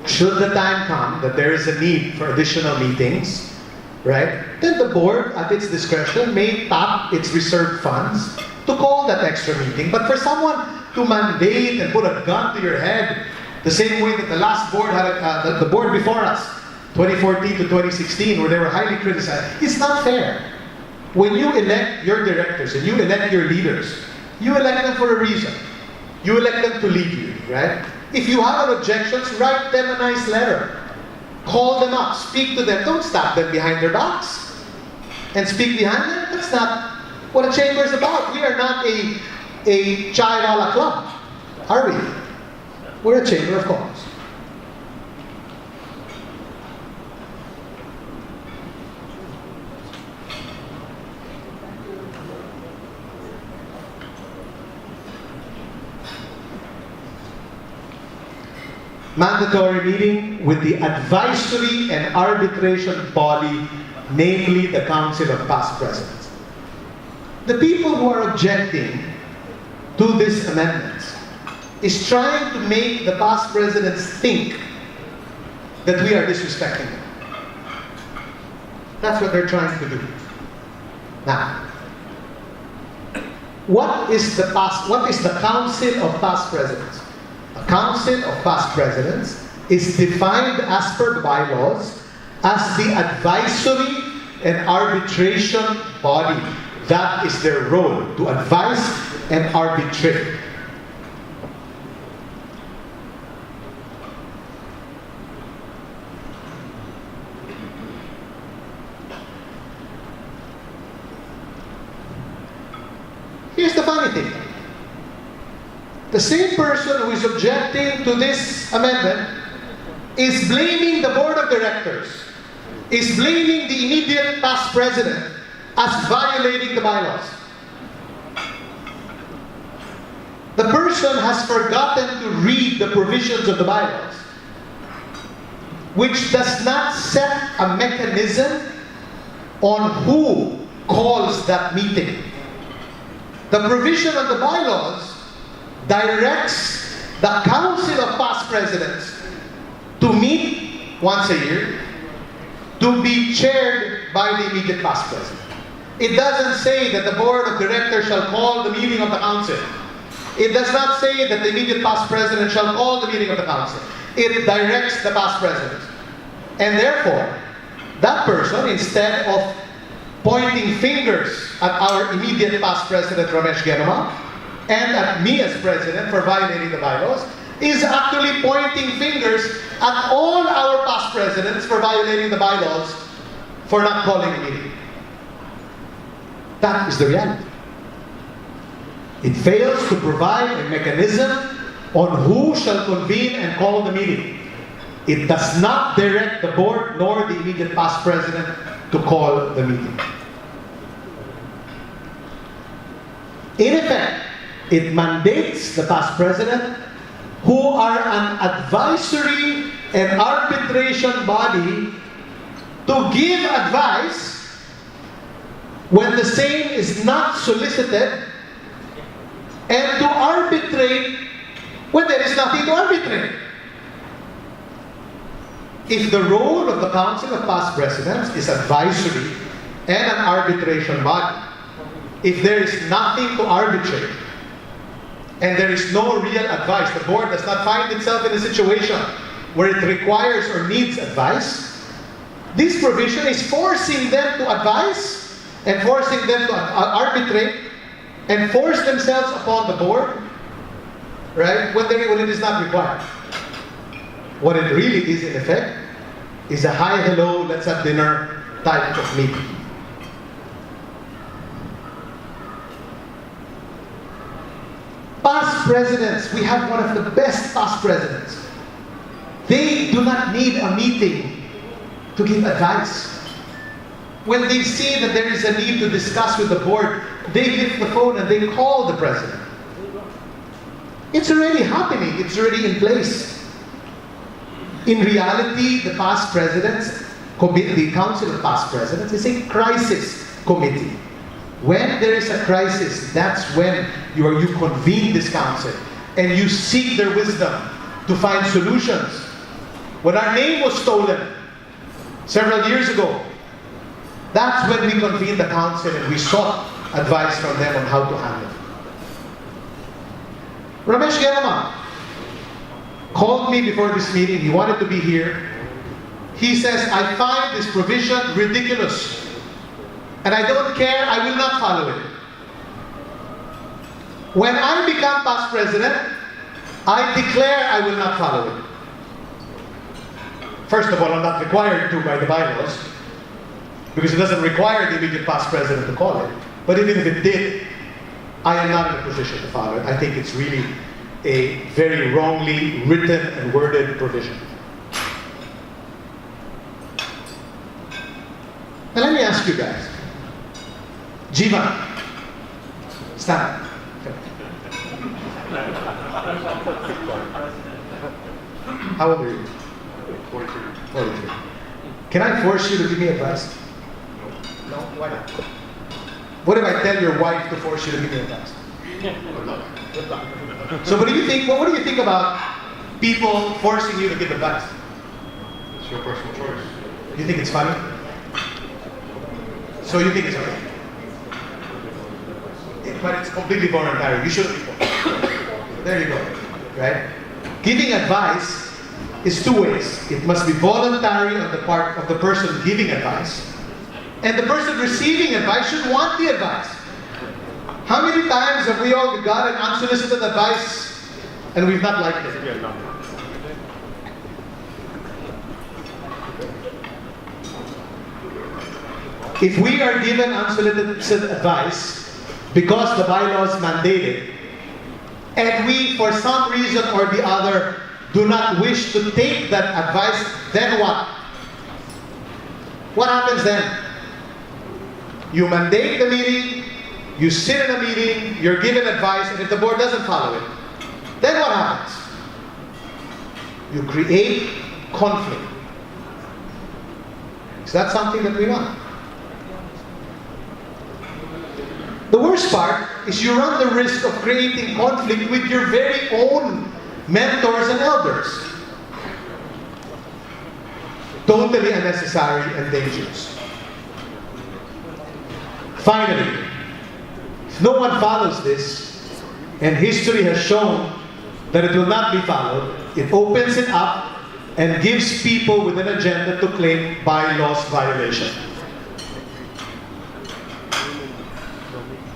Should the time come that there is a need for additional meetings, right, then the board, at its discretion, may tap its reserved funds to call that extra meeting. But for someone to mandate and put a gun to your head, the same way that the last board had, the board before us, 2014 to 2016, where they were highly criticized, it's not fair. When you elect your directors and you elect your leaders, you elect them for a reason. You elect them to lead you, right? If you have an objection, write them a nice letter. Call them up, speak to them. Don't stab them behind their backs and speak behind them. That's not what a chamber is about. We are not a chai-wala club, are we? We're a chamber of commerce. Mandatory meeting with the advisory and arbitration body, namely the Council of Past Presidents. The people who are objecting to this amendment is trying to make the past presidents think that we are disrespecting them. That's what they're trying to do. Now, what is the Council of Past Presidents? A Council of Past Presidents is defined as per the bylaws as the advisory and arbitration body. That is their role, to advise and arbitrate. Here's the funny thing. the same person who is objecting to this amendment is blaming the board of directors, is blaming the immediate past president as violating the bylaws. The person has forgotten to read the provisions of the bylaws, which does not set a mechanism on who calls that meeting. The provision of the bylaws directs the Council of Past Presidents to meet once a year, to be chaired by the immediate past president. It doesn't say that the board of directors shall call the meeting of the council. It does not say that the immediate past president shall call the meeting of the council. It directs the past president. And therefore, that person, instead of pointing fingers at our immediate past president, Ramesh Genoma, and at me as president for violating the bylaws, is actually pointing fingers at all our past presidents for violating the bylaws for not calling a meeting. That is the reality. It fails to provide a mechanism on who shall convene and call the meeting. It does not direct the board nor the immediate past president to call the meeting. In effect, it mandates the past president, who are an advisory and arbitration body, to give advice when the same is not solicited, and to arbitrate when there is nothing to arbitrate. If the role of the Council of Past Presidents is advisory and an arbitration body, if there is nothing to arbitrate, and there is no real advice, the board does not find itself in a situation where it requires or needs advice, this provision is forcing them to advise and forcing them to arbitrate and force themselves upon the board, right, when it is not required. What it really is, in effect, is a hi, hello, let's have dinner type of meeting. Past presidents, we have one of the best past presidents. They do not need a meeting to give advice. When they see that there is a need to discuss with the board, they lift the phone and they call the president. It's already happening. It's already in place. In reality, the past presidents, the Council of Past Presidents, is a crisis committee. When there is a crisis, that's when you convene this council and you seek their wisdom to find solutions. When our name was stolen several years ago, that's when we convened the council and we sought advice from them on how to handle it. Ramesh Genoma called me before this meeting. He wanted to be here. He says, I find this provision ridiculous. And I don't care, I will not follow it. When I become past president, I declare I will not follow it. First of all, I'm not required to by the bylaws, because it doesn't require the immediate past president to call it. But even if it did, I am not in a position to follow it. I think it's really a very wrongly written and worded provision. Now let me ask you guys. Jivan, stand up. How old are you? 43. 43. Can I force you to give me advice? No? Why not? What if I tell your wife to force you to give me advice? So what do you think? What do you think about people forcing you to give advice? It's your personal choice. You think it's funny? So you think it's okay? But it's completely voluntary. You shouldn't be forced. There you go. Right? Giving advice is two ways. It must be voluntary on the part of the person giving advice, and the person receiving advice should want the advice. How many times have we all gotten unsolicited advice and we've not liked it? If we are given unsolicited advice because the bylaws mandate it, and we, for some reason or the other, do not wish to take that advice, then what? What happens then? You mandate the meeting, you sit in a meeting, you're given advice, and if the board doesn't follow it, then what happens? You create conflict. Is that something that we want? The worst part is you run the risk of creating conflict with your very own mentors and elders. Totally unnecessary and dangerous. Finally, if no one follows this, and history has shown that it will not be followed, it opens it up and gives people with an agenda to claim bylaws violation.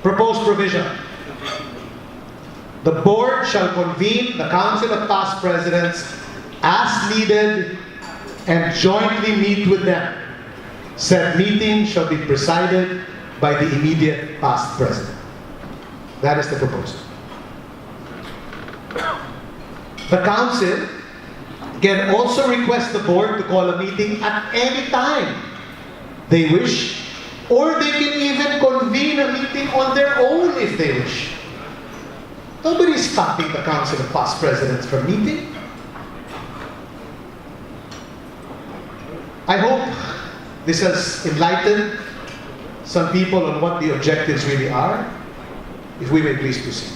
Proposed provision. The board shall convene the Council of Past Presidents as needed and jointly meet with them. Said meeting shall be presided by the immediate past president. That is the proposal. The council can also request the board to call a meeting at any time they wish, or they can even convene a meeting on their own if they wish. Nobody is stopping the Council of Past Presidents from meeting. I hope this has enlightened some people on what the objectives really are. If we may please proceed.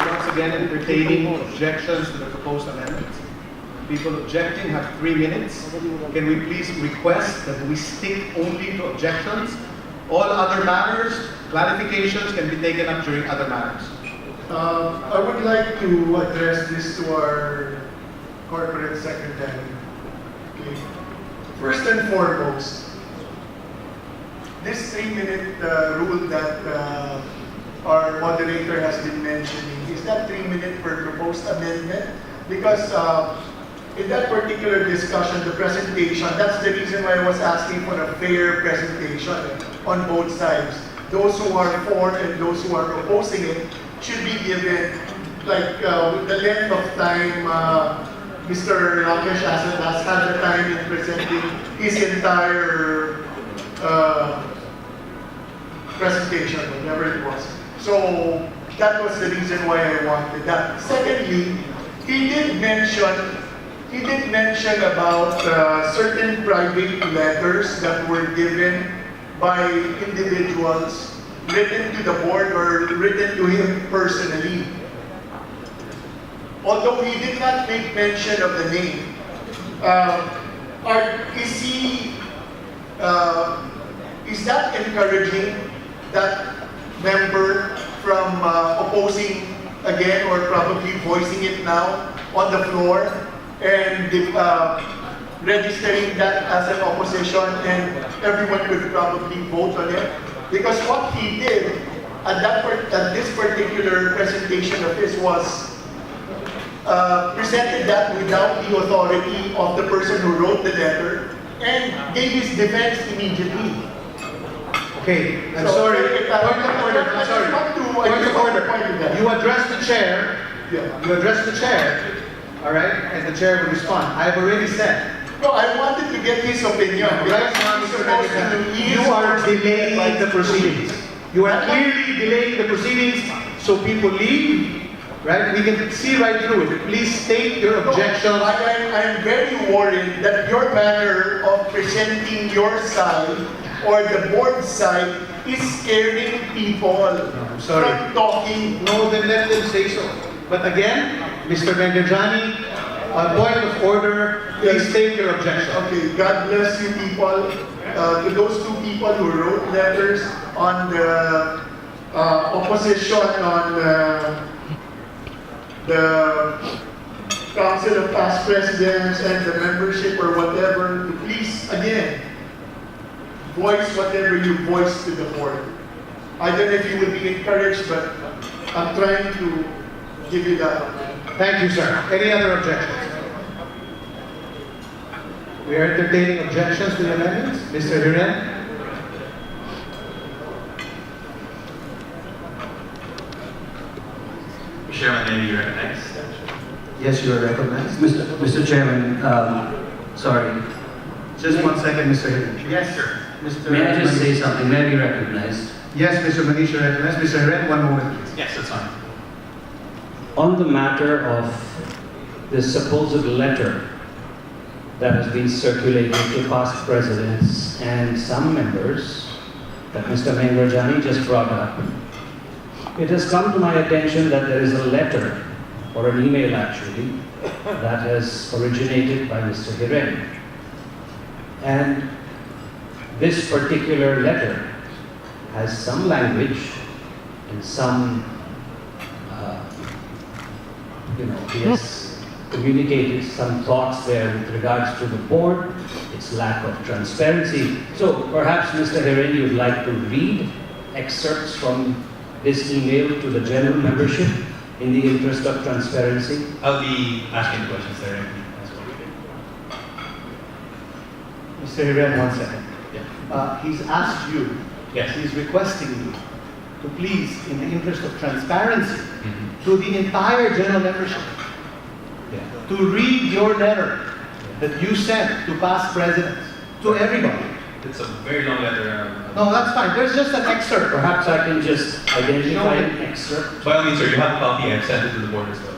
Once again, entertaining objections to the proposed amendment. People objecting have 3 minutes. Can we please request that we stick only to objections? All other matters, clarifications can be taken up during other matters. I would like to address this to our corporate secretary. Okay. First and foremost, this 3-minute rule that our moderator has been mentioning, is that 3 minutes per proposed amendment? Because in that particular discussion, the presentation, that's the reason why I was asking for a fair presentation on both sides. Those who are for and those who are opposing it should be given, like with the length of time Mr. Rakesh has had the time in presenting his entire presentation, whatever it was. So that was the reason why I wanted that. Secondly, he did mention about certain private letters that were given by individuals, written to the board or written to him personally. Although he did not make mention of the name, is that encouraging that member from opposing again or probably voicing it now on the floor and registering that as an opposition and everyone could probably vote on it? Because what he did at this particular presentation of his was presented that without the authority of the person who wrote the letter and gave his defense immediately. Okay, I'm So, sorry. I Point of order. I'm sorry. Point of order. You address the chair. Yeah. You address the chair. All right, and the chair will respond. I've already said. No, I wanted to get his opinion. Right now, Mr. President, you are delaying the proceedings. You are clearly delaying the proceedings, so people leave. Right? We can see right through it. Please state your objections. I'm very worried that your manner of presenting your side or the board side is scaring people from talking. No, then let them say so. But again, Mr. Mengajani, on point of order, please state your objection. Okay, God bless you people. To those two people who wrote letters on the opposition on the Council of Past Presidents and the membership or whatever, please, again, voice whatever you voice to the board. I don't know if you would be encouraged, but I'm trying to give you that. Thank you, sir. Any other objections? We are entertaining objections to the amendments. Mr. Hiren? Chairman, may be recognized. Yes, you are recognized. Mr. Chairman, sorry. Just 1 second, Mr. Hiren. Yes, sir. Mr. May I just say Manish. something? May I be recognized? Yes, Mr. Manish, you are recognized. Mr. Hiren, 1 moment, please. Yes, that's fine. On the matter of the supposed letter that has been circulated to past presidents and some members that Mr. Mengarjani just brought up, it has come to my attention that there is a letter, or an email actually, that has originated by Mr. Hiren. And this particular letter has some language and some, he has communicated some thoughts there with regards to the board, its lack of transparency. So perhaps, Mr. Hiren, you'd like to read excerpts from this email to the general membership in the interest of transparency? I'll be asking questions there as well. Mr. Hiren, 1 second. Yeah. He's asked you, Yes. he's requesting you to please, in the interest of transparency, Mhm. to the entire general membership, Yeah. to read your letter that you sent to past presidents, to everybody. It's a very long letter. No, that's fine. There's just an excerpt. Perhaps I can just identify an excerpt. By all means, sir, you have a copy. I've sent it to the board as well.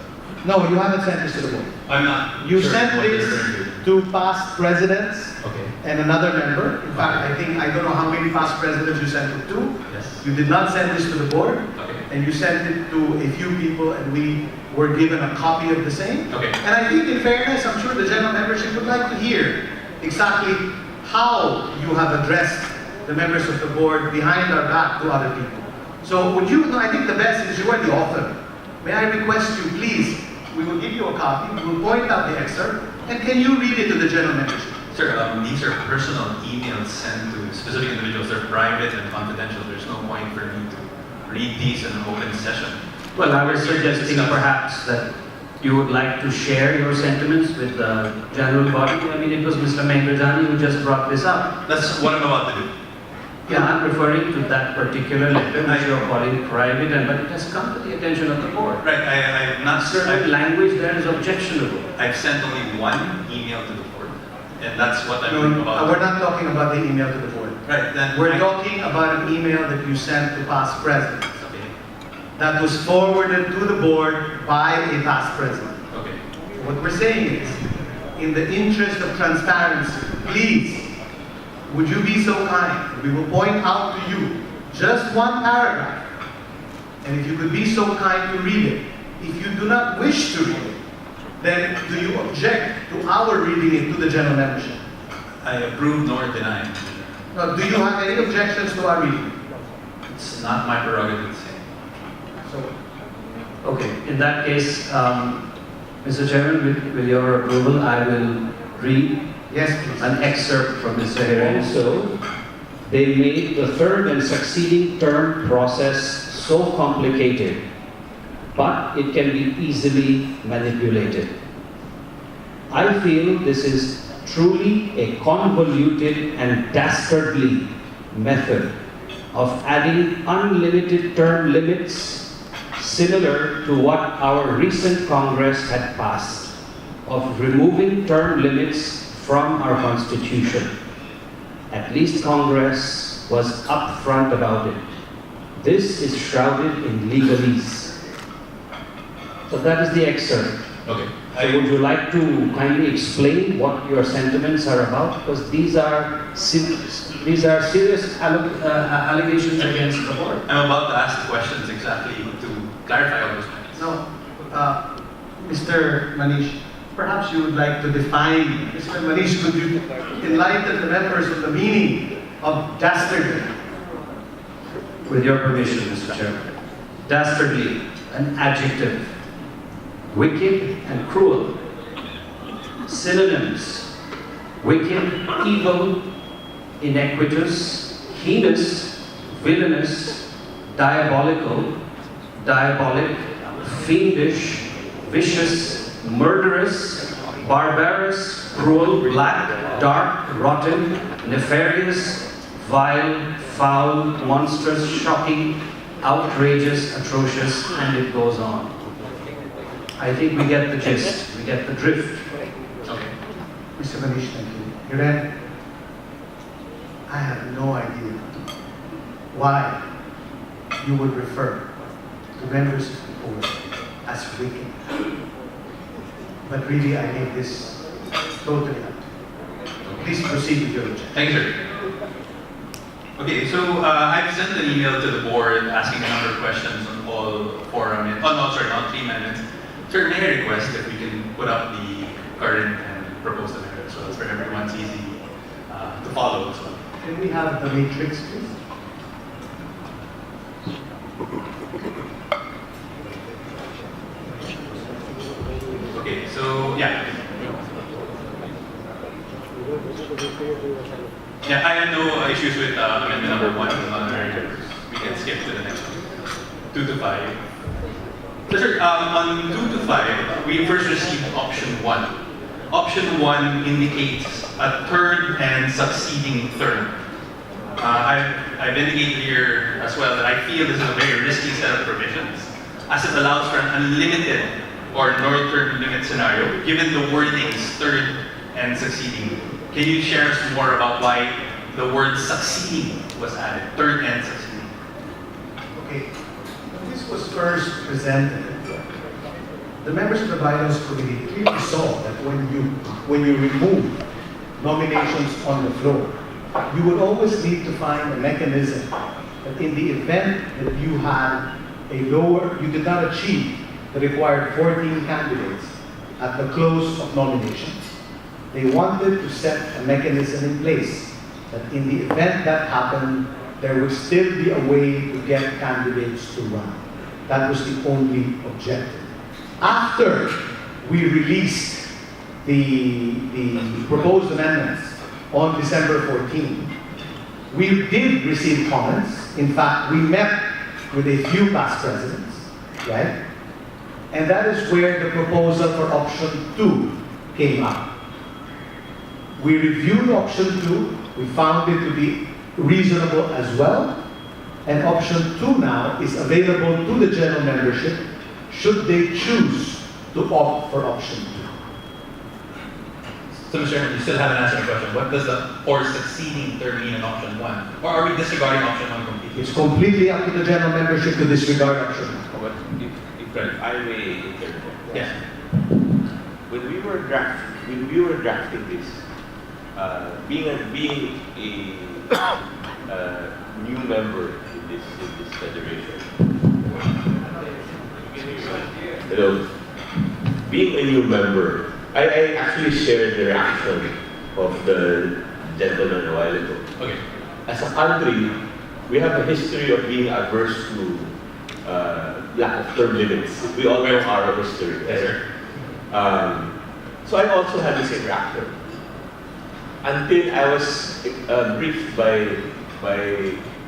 No, you haven't sent this to the board. I'm not You sure sent what you're this referring to. to past presidents Okay. and another member. In fact, I don't know how many past presidents you sent it to. Yes. You did not send this to the board, Okay. and you sent it to a few people, and we were given a copy of the same. Okay. And I think, in fairness, I'm sure the general membership would like to hear exactly how you have addressed the members of the board behind our back to other people. So would you, no, I think the best is you are the author. May I request you, please, we will give you a copy, we will point out the excerpt, and can you read it to the general membership? Sir, these are personal emails sent to specific individuals. They're private and confidential. There's no point for me to read these in an open session. Well, I was We're here to suggesting discuss. perhaps that you would like to share your sentiments with the general body. I mean, it was Mr. Mengarjani who just brought this up. That's what I'm about to do. Yeah, I'm referring to that particular letter, which you're calling private, but it has come to the attention of the board. Right, I'm not Certain language there is objectionable. I've sent only one email to the board, and that's what I'm No, doing about. we're not talking about the email to the board. Right, then. We're talking about an email that you sent to past presidents Okay, that was forwarded to the board by a past president. okay. What we're saying is, in the interest of transparency, please, would you be so kind? We will point out to you just one paragraph. And if you could be so kind to read it. If you do not wish to read it, then do you object to our reading it to the general membership? I approve nor deny. Now, do you have any objections to our reading? It's not my prerogative to say. So, Okay, in that case, Mr. Chairman, with your approval, I will read yes, please. an excerpt from Mr. Hiren. So, they made the third and succeeding term process so complicated, but it can be easily manipulated. I feel this is truly a convoluted and dastardly method of adding unlimited term limits similar to what our recent Congress had passed, of removing term limits from our Constitution. At least Congress was upfront about it. This is shrouded in legalese. So that is the excerpt. Okay. So would you like to kindly explain what your sentiments are about? Because these are serious allegations against the board. I'm about to ask questions exactly to clarify all those points. No, Mr. Manish, perhaps you would like to define, Mr. Manish, could you enlighten the members of the meaning of dastardly? With your permission, Mr. Chairman. Dastardly, an adjective. Wicked and cruel. Synonyms: wicked, evil, iniquitous, heinous, villainous, diabolical, diabolic, fiendish, vicious, murderous, barbarous, cruel, black, dark, rotten, nefarious, vile, foul, monstrous, shocking, outrageous, atrocious, and it goes on. I think we get the gist, we get the drift. Okay. Mr. Manish, thank you. Your Honor, I have no idea why you would refer to members of the board as wicked. But really, I think this totally up. Please proceed with your objection. Thank you, sir. Okay, so I've sent an email to the board asking a number of questions on all four amendments. Oh, no, sorry, not 3 amendments. Sir, may I request if we can put up the current and proposed amendment so it's for everyone's easy to follow as well. Can we have the matrix, please? Okay, so yeah. Yeah, I have no issues with amendment number 1. We can skip to the next one. 2 to 5. So sir, on 2 to 5, we first received option 1. Option 1 indicates a third and succeeding term. I've indicated here as well that I feel this is a very risky set of provisions, as it allows for an unlimited or no-term limit scenario, given the wordings third and succeeding. Can you share some more about why the word succeeding was added, third and succeeding? Okay, when this was first presented, the members of the Bylaws Committee clearly saw that when you remove nominations on the floor, you would always need to find a mechanism that in the event that you had you did not achieve the required 14 candidates at the close of nominations. They wanted to set a mechanism in place that in the event that happened, there would still be a way to get candidates to run. That was the only objective. After we released the proposed amendments on December 14, we did receive comments. In fact, we met with a few past presidents, right? And that is where the proposal for option 2 came up. We reviewed option 2, we found it to be reasonable as well, and option 2 now is available to the general membership should they choose to opt for option 2. So, Mr. Chairman, you still haven't answered the question. What does the or succeeding term mean in option 1? Or are we disregarding option 1 completely? It's completely up to the general membership to disregard option 1. But if I may interject. Yes. When we were drafting this, being a new member in this federation, being a new member, I actually shared the reaction of the gentleman a while ago. Okay. As a country, we have a history of being averse to lack of term limits. We all know our history. Yes, sir. So I also had the same reaction until I was briefed by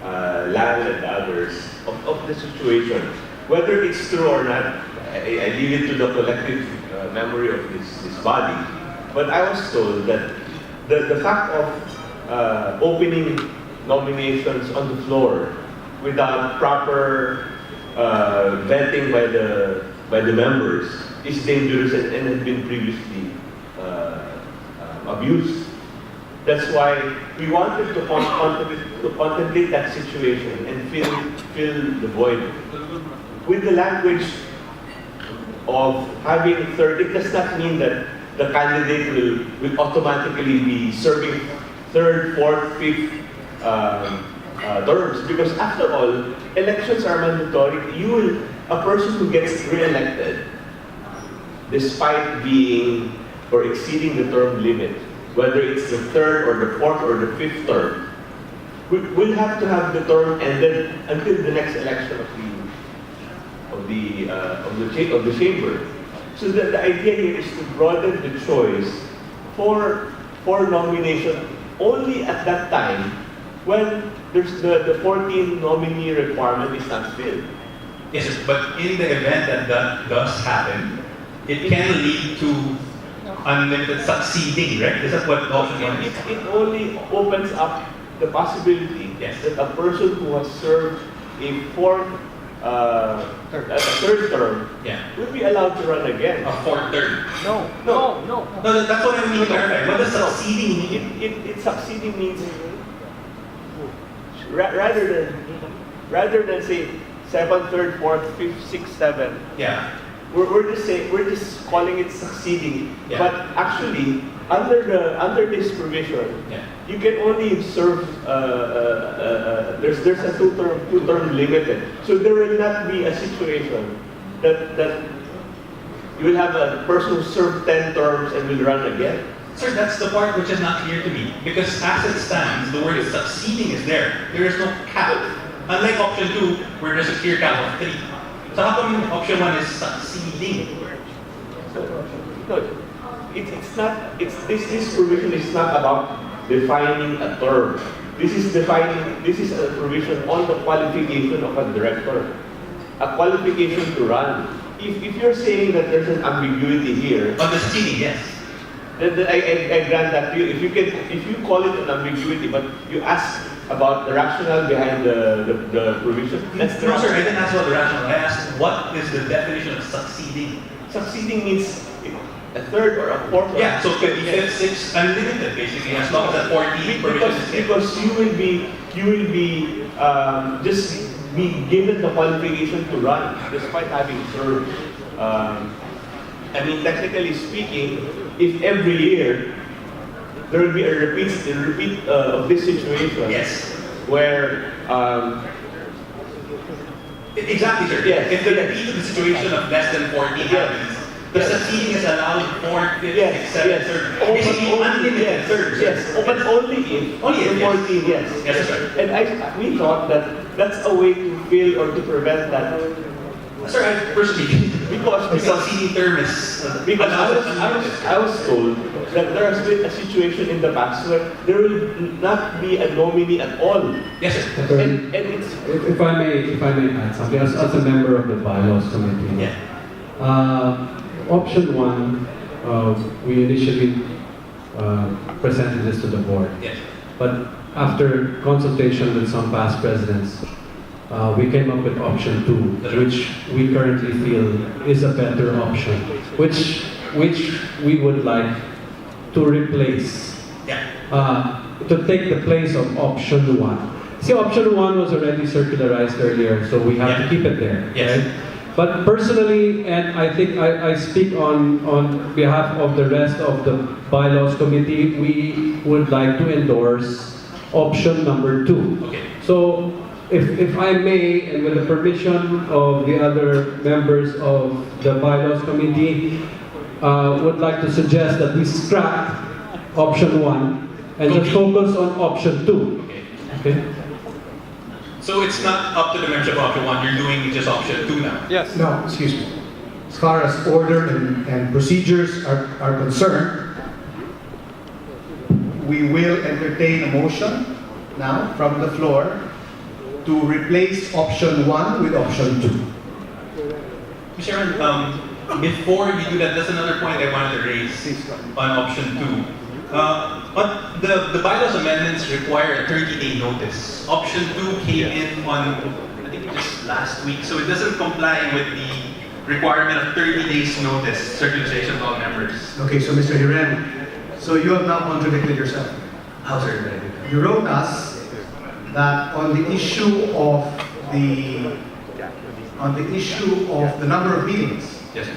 Lal and others of the situation. Whether it's true or not, I leave it to the collective memory of this body. But I was told that the fact of opening nominations on the floor without proper vetting by the members is dangerous and has been previously abused. That's why we wanted to contemplate that situation and fill the void with the language of having third. It does not mean that the candidate will automatically be serving third, fourth, fifth terms, because after all, elections are mandatory. A person who gets re-elected, despite being or exceeding the term limit, whether it's the third or the fourth or the fifth term, will have to have the term ended until the next election of the chamber. So the idea here is to broaden the choice for nomination only at that time when there's the 14 nominee requirement is not filled. Yes, but in the event that does happen, it can lead to unlimited succeeding, right? Is that what option 1 is? It only opens up the possibility Yes. that a person who has served a fourth a third term, Yeah. would be allowed to run again. A fourth term. No. No, that's what I mean to clarify. What does succeeding mean? It succeeding means rather than say 7th, 3rd, 4th, 5th, 6th, 7th. Yeah. We're just calling it succeeding. Yeah. But actually, under this provision, Yeah. you can only serve. There's a two-term limited. So there will not be a situation that you will have a person who served 10 terms and will run again. Sir, that's the part which is not clear to me. Because as it stands, the word succeeding is there. There is no cap. Unlike option 2, where there's a clear cap of 3. So how come option 1 is succeeding? No, it's not. This provision is not about defining a term. This is a provision on the qualification of a director, a qualification to run. If you're saying that there's an ambiguity here, On the succeeding, yes. then I grant that to you. If you call it an ambiguity, but you ask about the rationale behind the provision, that's No, sir, I didn't ask about the rationale. I asked what is the definition of succeeding? Succeeding means a third or a fourth. Yeah, so 55th, 6th, unlimited basically, as long as that 14 provision is there. Because you will be just be given the qualification to run despite having served. I mean, technically speaking, if every year there will be a repeat of this situation, Yes. where Exactly, sir. Yes. If the repeat of the situation of less than 14 happens, the Yes. succeeding is allowed 4th, 5th, Yes, 6th, 7th, yes. 3rd. Basically, unlimited thirds. Yes, but only if Only if, the yes. 14, yes. Yes, that's right. And we thought that that's a way to fill or to prevent that. Sir, I personally, Because the succeeding term is Because unlimited. I was told that there has been a situation in the past where there will not be a nominee at all. Yes, sir. And it's If I may add something, as a member of the bylaws committee, Yeah. option 1, we initially presented this to the board, Yes. but after consultation with some past presidents, we came up with option 2, which we currently feel is a better option, which we would like to replace, Yeah. to take the place of option 1. See, option 1 was already circularized earlier, so we have to Yeah. keep it there, Yes. right? But personally, and I think I speak on behalf of the rest of the bylaws committee, we would like to endorse option number 2. Okay. So, if I may, and with the permission of the other members of the bylaws committee, would like to suggest that we scrap option 1 and just focus on option 2. Okay. Okay? So it's not up to the membership of option 1, you're doing just option 2 now. No, excuse me. As far as order and procedures are concerned, we will entertain a motion now from the floor to replace option 1 with option 2. Mr. Chairman, before you do that, that's another point I wanted to raise on option 2. But the bylaws amendments require a 30-day notice. Option 2 came in on, I think just last week, so it doesn't comply with the requirement of 30 days notice, circulation to all members. Okay, so Mr. Hiren, so you have now contradicted yourself. How, sir? You wrote us that on the issue of the number of meetings, Yes, sir.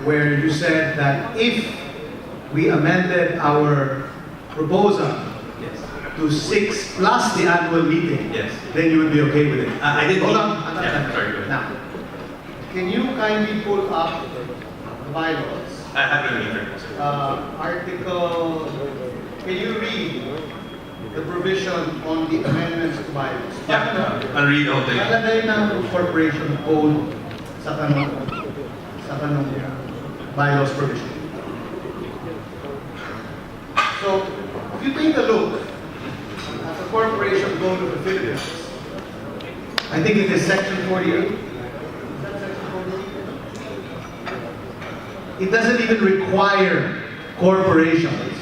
where you said that if we amended our proposal Yes. to 6 plus the annual meeting, Yes. then you would be okay with it. I didn't Hold mean- on. Yeah, sorry, go ahead. Now, can you kindly pull up the bylaws? I have it in here. Article, can you read the provision on the amendments to bylaws? Yeah, I'll read all the... Nalagay ng corporation code sa kanong bylaws provision. So, if you take a look at the corporation code of the Philippines, I think it is section 48. Is that section 48? It doesn't even require corporations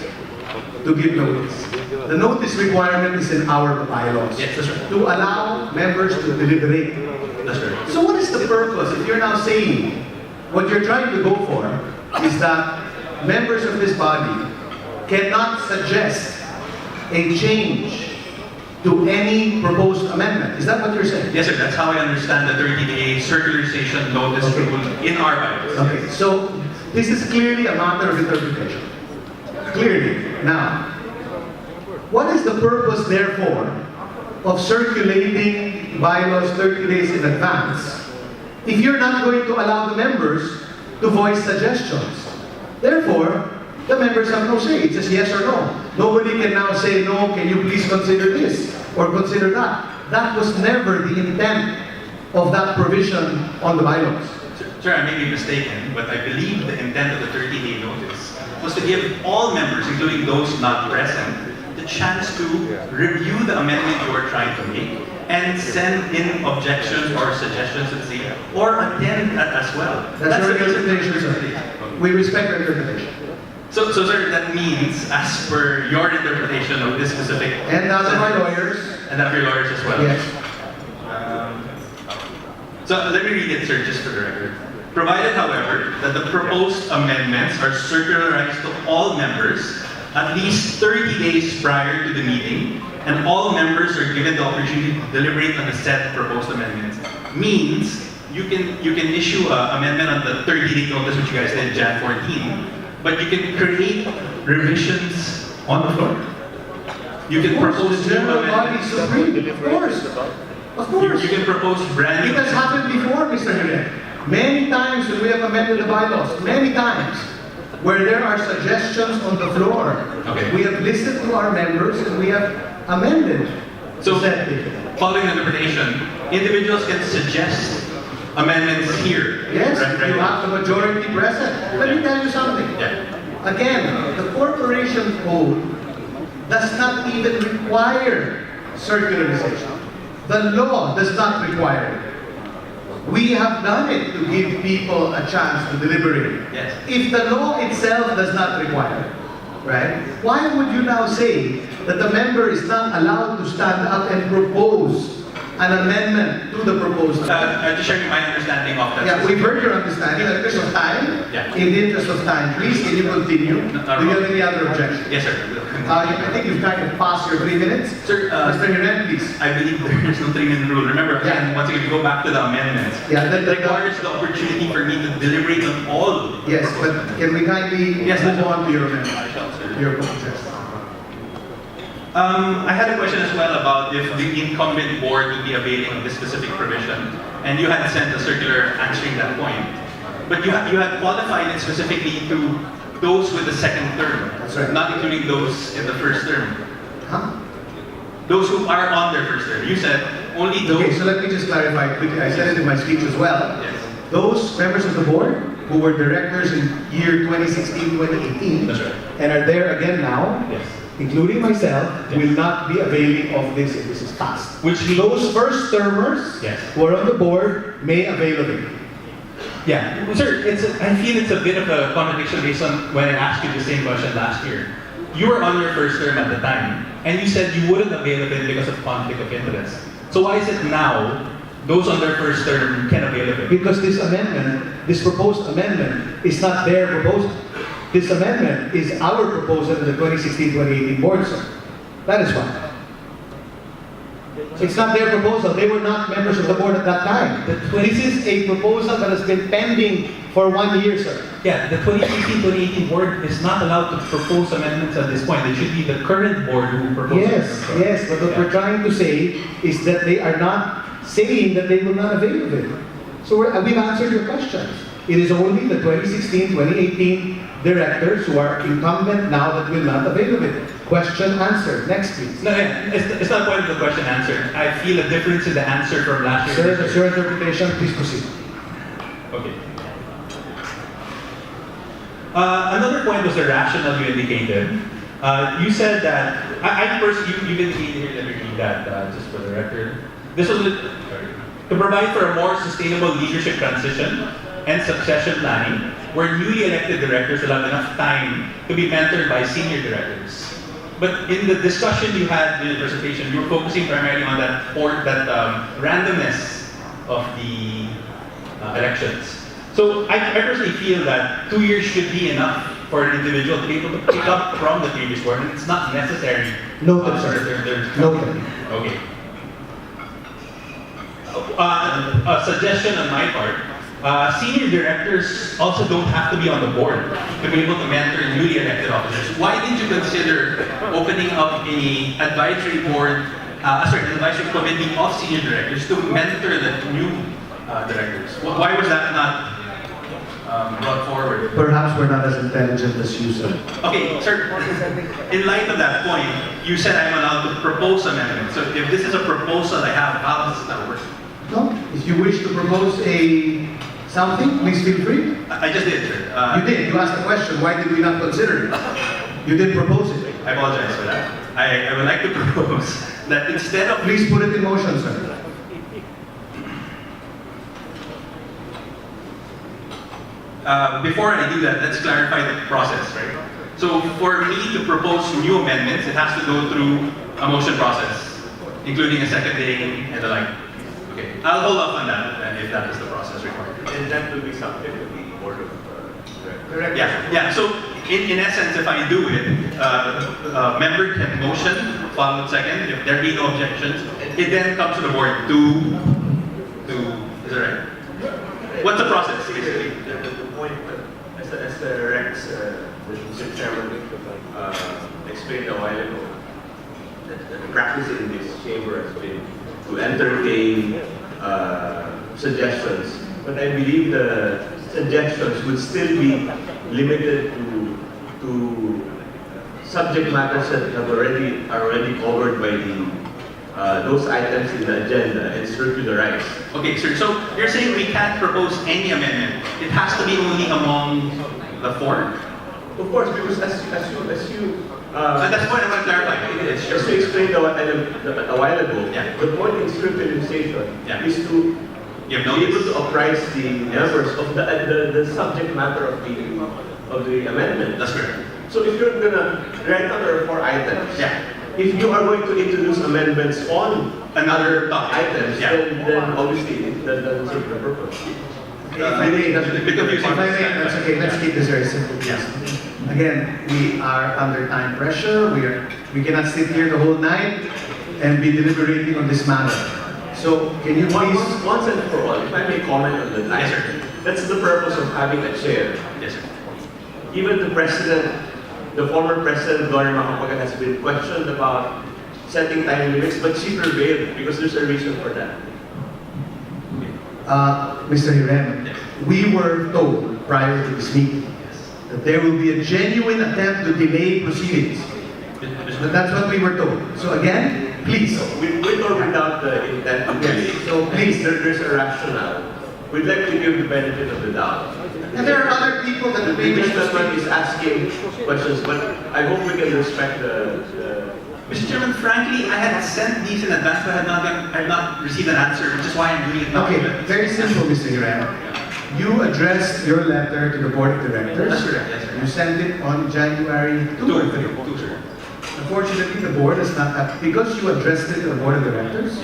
to give notice. The notice requirement is in our bylaws. Yes, that's right. To allow members to deliberate. That's right. So purpose? If you're now saying what you're trying to go for is that members of this body cannot suggest a change to any proposed amendment. Is that what you're saying? Yes, sir. That's how I understand the 30-day circularization notice Okay. rule in our bylaws. Okay, so this is clearly a matter of interpretation. Clearly. Now, what is the purpose, therefore, of circulating bylaws 30 days in advance if you're not going to allow the members to voice suggestions? Therefore, the members have no say. It's just yes or no. Nobody can now say, no, can you please consider this or consider that. That was never the intent of that provision on the bylaws. Sir, I may be mistaken, but I believe the intent of the 30-day notice was to give all members, including those not present, the chance to review the amendment you are trying to make and send in objections or suggestions to the same, or attend as well. That's your the reason for interpretation, sir. circulation. We respect your interpretation. So, sir, that means, as per your interpretation of this specific... And that's my lawyers. And that of your lawyers as well. Yes. So let me read it, sir, just for the record. Provided, however, that the proposed amendments are circularized to all members at least 30 days prior to the meeting, and all members are given the opportunity to deliberate on the said proposed amendments, means you can issue an amendment on the 30-day notice, which you guys did Jan 14, but you can create revisions on the floor. You can propose the new general body amendments. supreme, of course. Of course. You can propose brand new... It has happened before, Mr. Hernandez. Many times when we have amended the bylaws, many times, where there are suggestions on the floor. Okay. We have listened to our members and we have amended. So, said thing. following the interpretation, individuals can suggest amendments here. Yes, right? you have the majority present. Let me tell you something. Yeah. Again, the corporation code does not even require circularization. The law does not require it. We have done it to give people a chance to deliberate. Yes. If the law itself does not require it, right? Why would you now say that the member is not allowed to stand up and propose an amendment to the proposal? Just sharing my understanding of that. Yeah, we've heard your understanding. In the interest of time, Yeah. in the interest of time, please, can you continue? No, Do you have any other objection? Yes, sir. I think you've kind of passed your 3 minutes. Sir, Mr. Hernandez, please. I believe there is no 3-minute rule. Remember, again, Yeah. once again, if you go back to the amendments, Yeah, it requires the opportunity for me to deliberate on all. Yes, but can we kindly Yes, move sir. on to your amendment? I shall, sir. Your objection. I had a question as well about if the incumbent board would be availing of this specific provision, and you had sent a circular answering that point. But you had qualified it specifically to those with the second term, That's right. not including those in the first term. Huh? Those who are on their first term. You said only those. Okay, so let me just clarify quickly. I said it in my speech as well. Yes. Those members of the board who were directors in year 2016, 2018, That's right. and are there again now, Yes. including myself, Yes. will not be availing of this if this is passed. Which means- Those first termers Yes. who are on the board may avail of it. Yeah, sir, I feel it's a bit of a contradiction based on when I asked you the same question last year. You were on your first term at the time, and you said you wouldn't avail of it because of conflict of interest. So why is it now those on their first term can avail of it? Because this amendment, this proposed amendment, is not their proposal. This amendment is our proposal in the 2016-2018 board, sir. That is why. It's not their proposal. They were not members of the board at that time. This is a proposal that has been pending for 1 year, sir. Yeah, the 2016-2018 board is not allowed to propose amendments at this point. It should be the current board who proposes Yes, yes, but what we're trying to say is that they are not saying that they will not avail of it. So we've answered your questions. It is only the 2016-2018 directors who are incumbent now that will not avail of it. Question answered. Next, please. No, it's not part of the question answered. I feel a difference in the answer from last year. Sir, that's your interpretation. Please proceed. Okay. Another point was the rationale you indicated. You said that, I first, you've indicated here, let me read that just for the record. This was to provide for a more sustainable leadership transition and succession planning, where newly elected directors will have enough time to be mentored by senior directors. But in the discussion you had in the presentation, you were focusing primarily on that randomness of the elections. So I personally feel that 2 years should be enough for an individual to be able to pick up from the previous board, and it's not necessary. Noted, sir. Noted. Okay. A suggestion on my part, senior directors also don't have to be on the board to be able to mentor newly elected officers. Why did you consider opening up an advisory board, an advisory committee of senior directors to mentor the new directors? Why was that not brought forward? Perhaps we're not as intelligent as you, sir. Okay, sir, in light of that point, you said I'm allowed to propose amendments. So if this is a proposal I have, how does that work? No, if you wish to propose something, please feel free. I just did, sir. You did. You asked the question, why did we not consider it? You did propose it. I apologize for that. I would like to propose that instead of... Please put it in motion, sir. Before I do that, let's clarify the process, right? So for me to propose new amendments, it has to go through a motion process, including a seconding and the like. Okay, I'll hold off on that if that is the process required. And that will be subject to the board of directors. Yeah. So in essence, if I do it, a member can motion, followed second. If there be no objections, it then comes to the board to is that right? What's the process basically? The point, as the Rex, the chairman explained a while ago, that the practice in this chamber has been to entertain suggestions, but I believe the suggestions would still be limited to subject matters that are already covered by those items in the agenda and circular rights. Okay, sir. So you're saying we can't propose any amendment. It has to be only among the four? Of course, because as you that's what I want to clarify. It's as you explained a while ago, Yeah. the point in scripturization Yeah. is to You have be able noticed? to apprise the members of the subject matter of the amendment. That's correct. So if you're gonna write down there are 4 items, Yeah. if you are going to introduce amendments on Another topic. items, Yeah. then obviously that doesn't serve the purpose. If I may, It's a bit confusing. if I may, that's okay. Let's keep this very simple. Yeah. Again, we are under time pressure. We cannot sit here the whole night and be deliberating on this matter. So can you please? Once and for all, if I may comment on the time, Yes, sir. that's the purpose of having a chair. Yes, sir. Even the president, the former president, Gloria Macapagal, has been questioned about setting time limits, but she prevailed because there's a reason for that. Mr. Hiram, we were told prior to this meeting that there will be a genuine attempt to delay proceedings. That's what we were told. So again, please. With or without the intent to delay. Yes. So please. There's a rationale. We'd like to give the benefit of the doubt. And there are other people that The may wish to gentleman speak. is asking questions, but I hope we can respect the Mr. Chairman, frankly, I had sent these in advance, but I had not received an answer, which is why I'm doing it now. Okay, very simple, Mr. Hiram. You addressed your letter to the board of directors. That's correct, yes, sir. You sent it on January 2 or 3. Two, sir. Unfortunately, the board has not, because you addressed it to the board of directors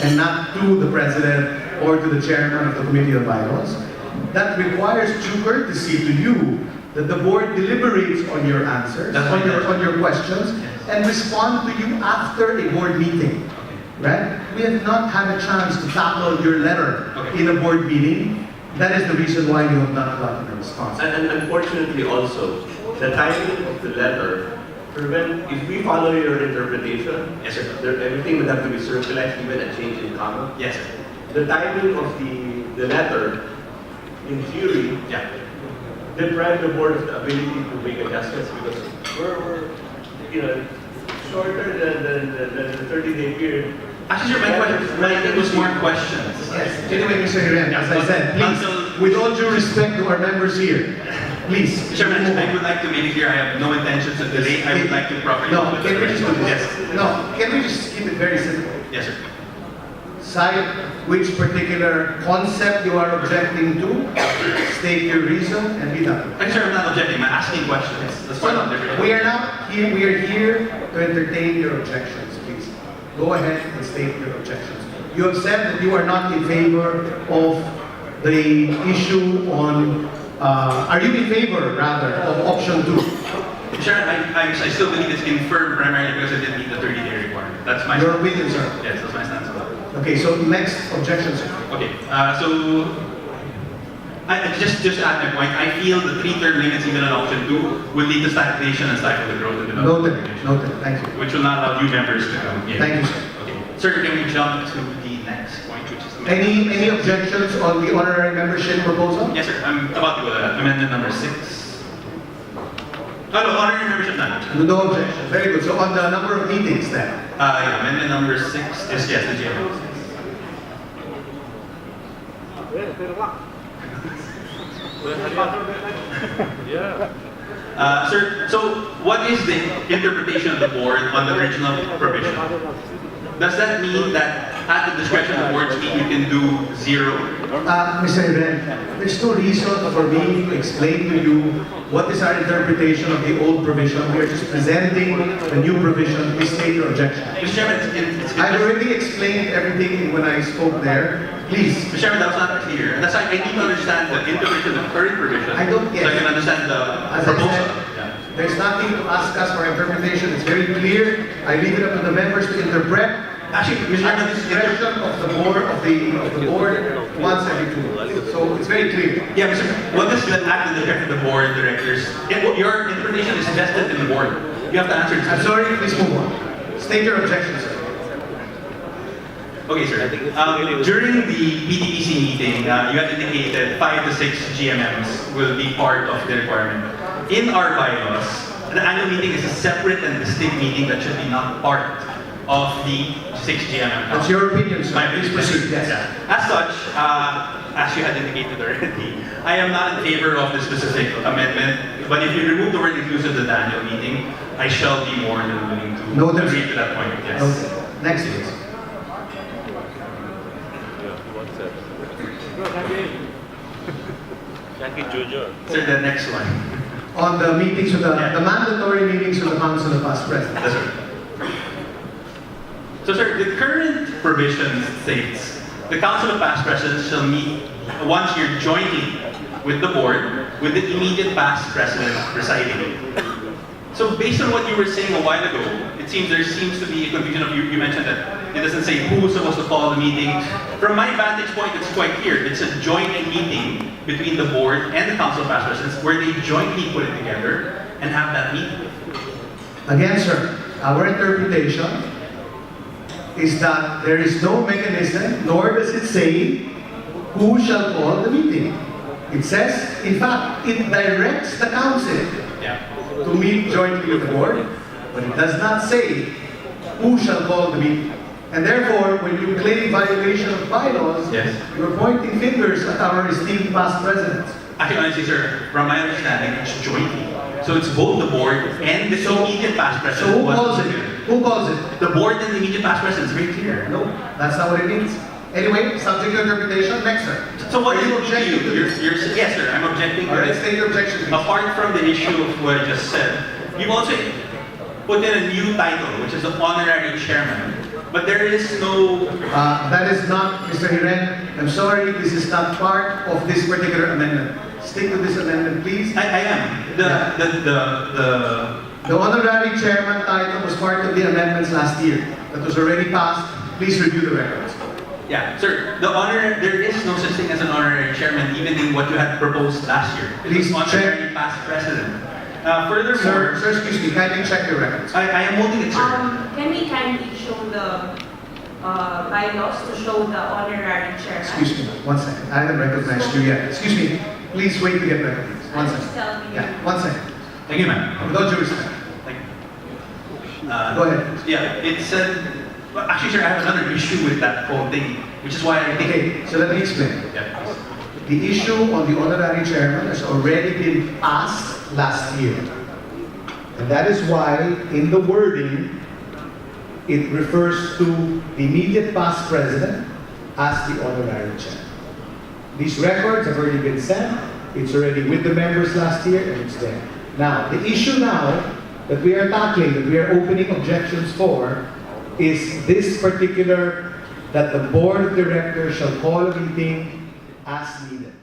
and not to the president or to the chairman of the committee of bylaws, that requires due courtesy to you that the board deliberates on your answers, That's right. on your questions, and respond to you after a board meeting. Right? We have not had a chance to tackle your letter in a board meeting. That is the reason why you have not gotten a response. And unfortunately also, the timing of the letter, if we follow your interpretation, Yes, sir. everything would have to be circularized, even a change in comma. Yes, sir. The timing of the letter, in theory, Yeah. deprive the board of the ability to make adjustments because we're shorter than the 30-day period. Actually, sir, it was more questions. Yes. Anyway, Mr. Hiram, as I said, please, with all due respect to our members here, please. Mr. Chairman, I would like to make it clear I have no intentions of delay. I would like to properly... No, can we just do this? Yes. No, can we just keep it very simple? Yes, sir. Cite which particular concept you are objecting to, state your reason, and be done. I'm sure I'm not objecting. I'm asking questions. That's why I'm different. We are not here. We are here to entertain your objections. Please go ahead and state your objections. You have said that you are not in favor of the issue on, are you in favor, rather, of option 2? Sure, I still believe it's infirm primarily because it didn't meet the 30-day requirement. That's my Your opinion, sir? Yes, that's my stance on that. Okay, so next objection, sir. Okay, so just to add my point, I feel the 3-term limits even on option 2 will lead to stagnation and stifle the growth of the Noted, thank you. which will not allow new members to come in. Thank you, sir. Okay, sir, can we jump to the next point, which is the Any objections on the honorary membership proposal? Yes, sir. I'm about to go to that. Amendment number 6. Oh, no, honorary membership none. No objection. Very good. So on the number of meetings then. Yeah, amendment number 6 is yes, the GM. Sir, so what is the interpretation of the board on the original provision? Does that mean that at the discretion of the board's meeting you can do 0? Mr. Ren, there's no reason for me to explain to you what is our interpretation of the old provision. We are just presenting the new provision. Please state your objection. Mr. Chairman, I've already explained everything when I spoke there. Please. Mr. Chairman, that was not clear. And that's why I need to understand the interpretation of the current provision. I don't get So I it. can understand the As I proposal. said, Yeah. there's nothing to ask us for interpretation. It's very clear. I leave it up to the members to interpret. Actually, Mr. At Chairman, the this is discretion of the board once every 2 weeks. So it's very clear. Yeah, Mr. What does that act in the direction of the board directors? Your interpretation is vested in the board. You have to answer this. I'm sorry, please move on. State your objection, sir. Okay, sir. During the PDPC meeting, you had indicated 5 to 6 GMMs will be part of the requirement. In our bylaws, an annual meeting is a separate and distinct meeting that should be not part of the 6 GMM. That's your opinion, sir. My Please opinion. proceed. Yes. Yeah. As such, as you had indicated already, I am not in favor of the specific amendment, but if you remove the word inclusive of the annual meeting, I shall be more than willing to Noted. agree to that point. Yes. Okay. Next, please. Sir, the next one. On the meetings with the Yeah. mandatory meetings with the Council of Past Presidents. Yes, sir. So, sir, the current provision states the Council of Past Presidents shall meet once year jointly with the board, with the immediate past president presiding. So, based on what you were saying a while ago, it seems there seems to be a confusion of you mentioned that it doesn't say who's supposed to call the meeting. From my vantage point, it's quite clear. It's a joint meeting between the board and the Council of Past Presidents where they jointly put it together and have that meeting. Again, sir, our interpretation is that there is no mechanism, nor does it say who shall call the meeting. It says, in fact, it directs the council Yeah. to meet jointly with the board, but it does not say who shall call the meeting. And therefore, when you claim violation of bylaws, Yes. you're pointing fingers at our esteemed past presidents. Actually, honestly, sir, from my understanding, it's jointly. So it's both the board and the immediate past So president. who calls it? Who calls it? The board and the immediate past president is very clear. No, that's not what it means. Anyway, subject to interpretation, next sir. So what Are is you it objecting to you're, this? yes, sir, I'm objecting to All right, this. state your objection, please. Apart from the issue of what I just said, you've also put in a new title, which is the honorary chairman. But there is no... That is not, Mr. Hiren, I'm sorry, this is not part of this particular amendment. Stick to this amendment, please. I am. The honorary chairman title was part of the amendments last year. That was already passed. Please review the records. Yeah, sir, there is no such thing as an honorary chairman, even in what you had proposed last year. It Please was check. honorary past president. Furthermore, Sir, excuse me, kindly check your records. I am holding it, sir. Can we kindly show the bylaws to show the honorary chairman? Excuse me, 1 second. I haven't recognized you yet. Excuse me, please wait to get recognized. 1 I'm just second. telling you. Yeah, 1 second. Thank you, ma'am. With all due respect. Thank you. Go ahead. Yeah, it said... Well, actually, sir, I have another issue with that whole thing, which is why I think... Okay, so let me explain. Yeah, please. The issue on the honorary chairman has already been passed last year. And that is why, in the wording, it refers to the immediate past president as the honorary chairman. These records have already been sent. It's already with the members last year, and it's there. Now, the issue now that we are tackling, that we are opening objections for, is this particular, that the board of directors shall call a meeting as needed.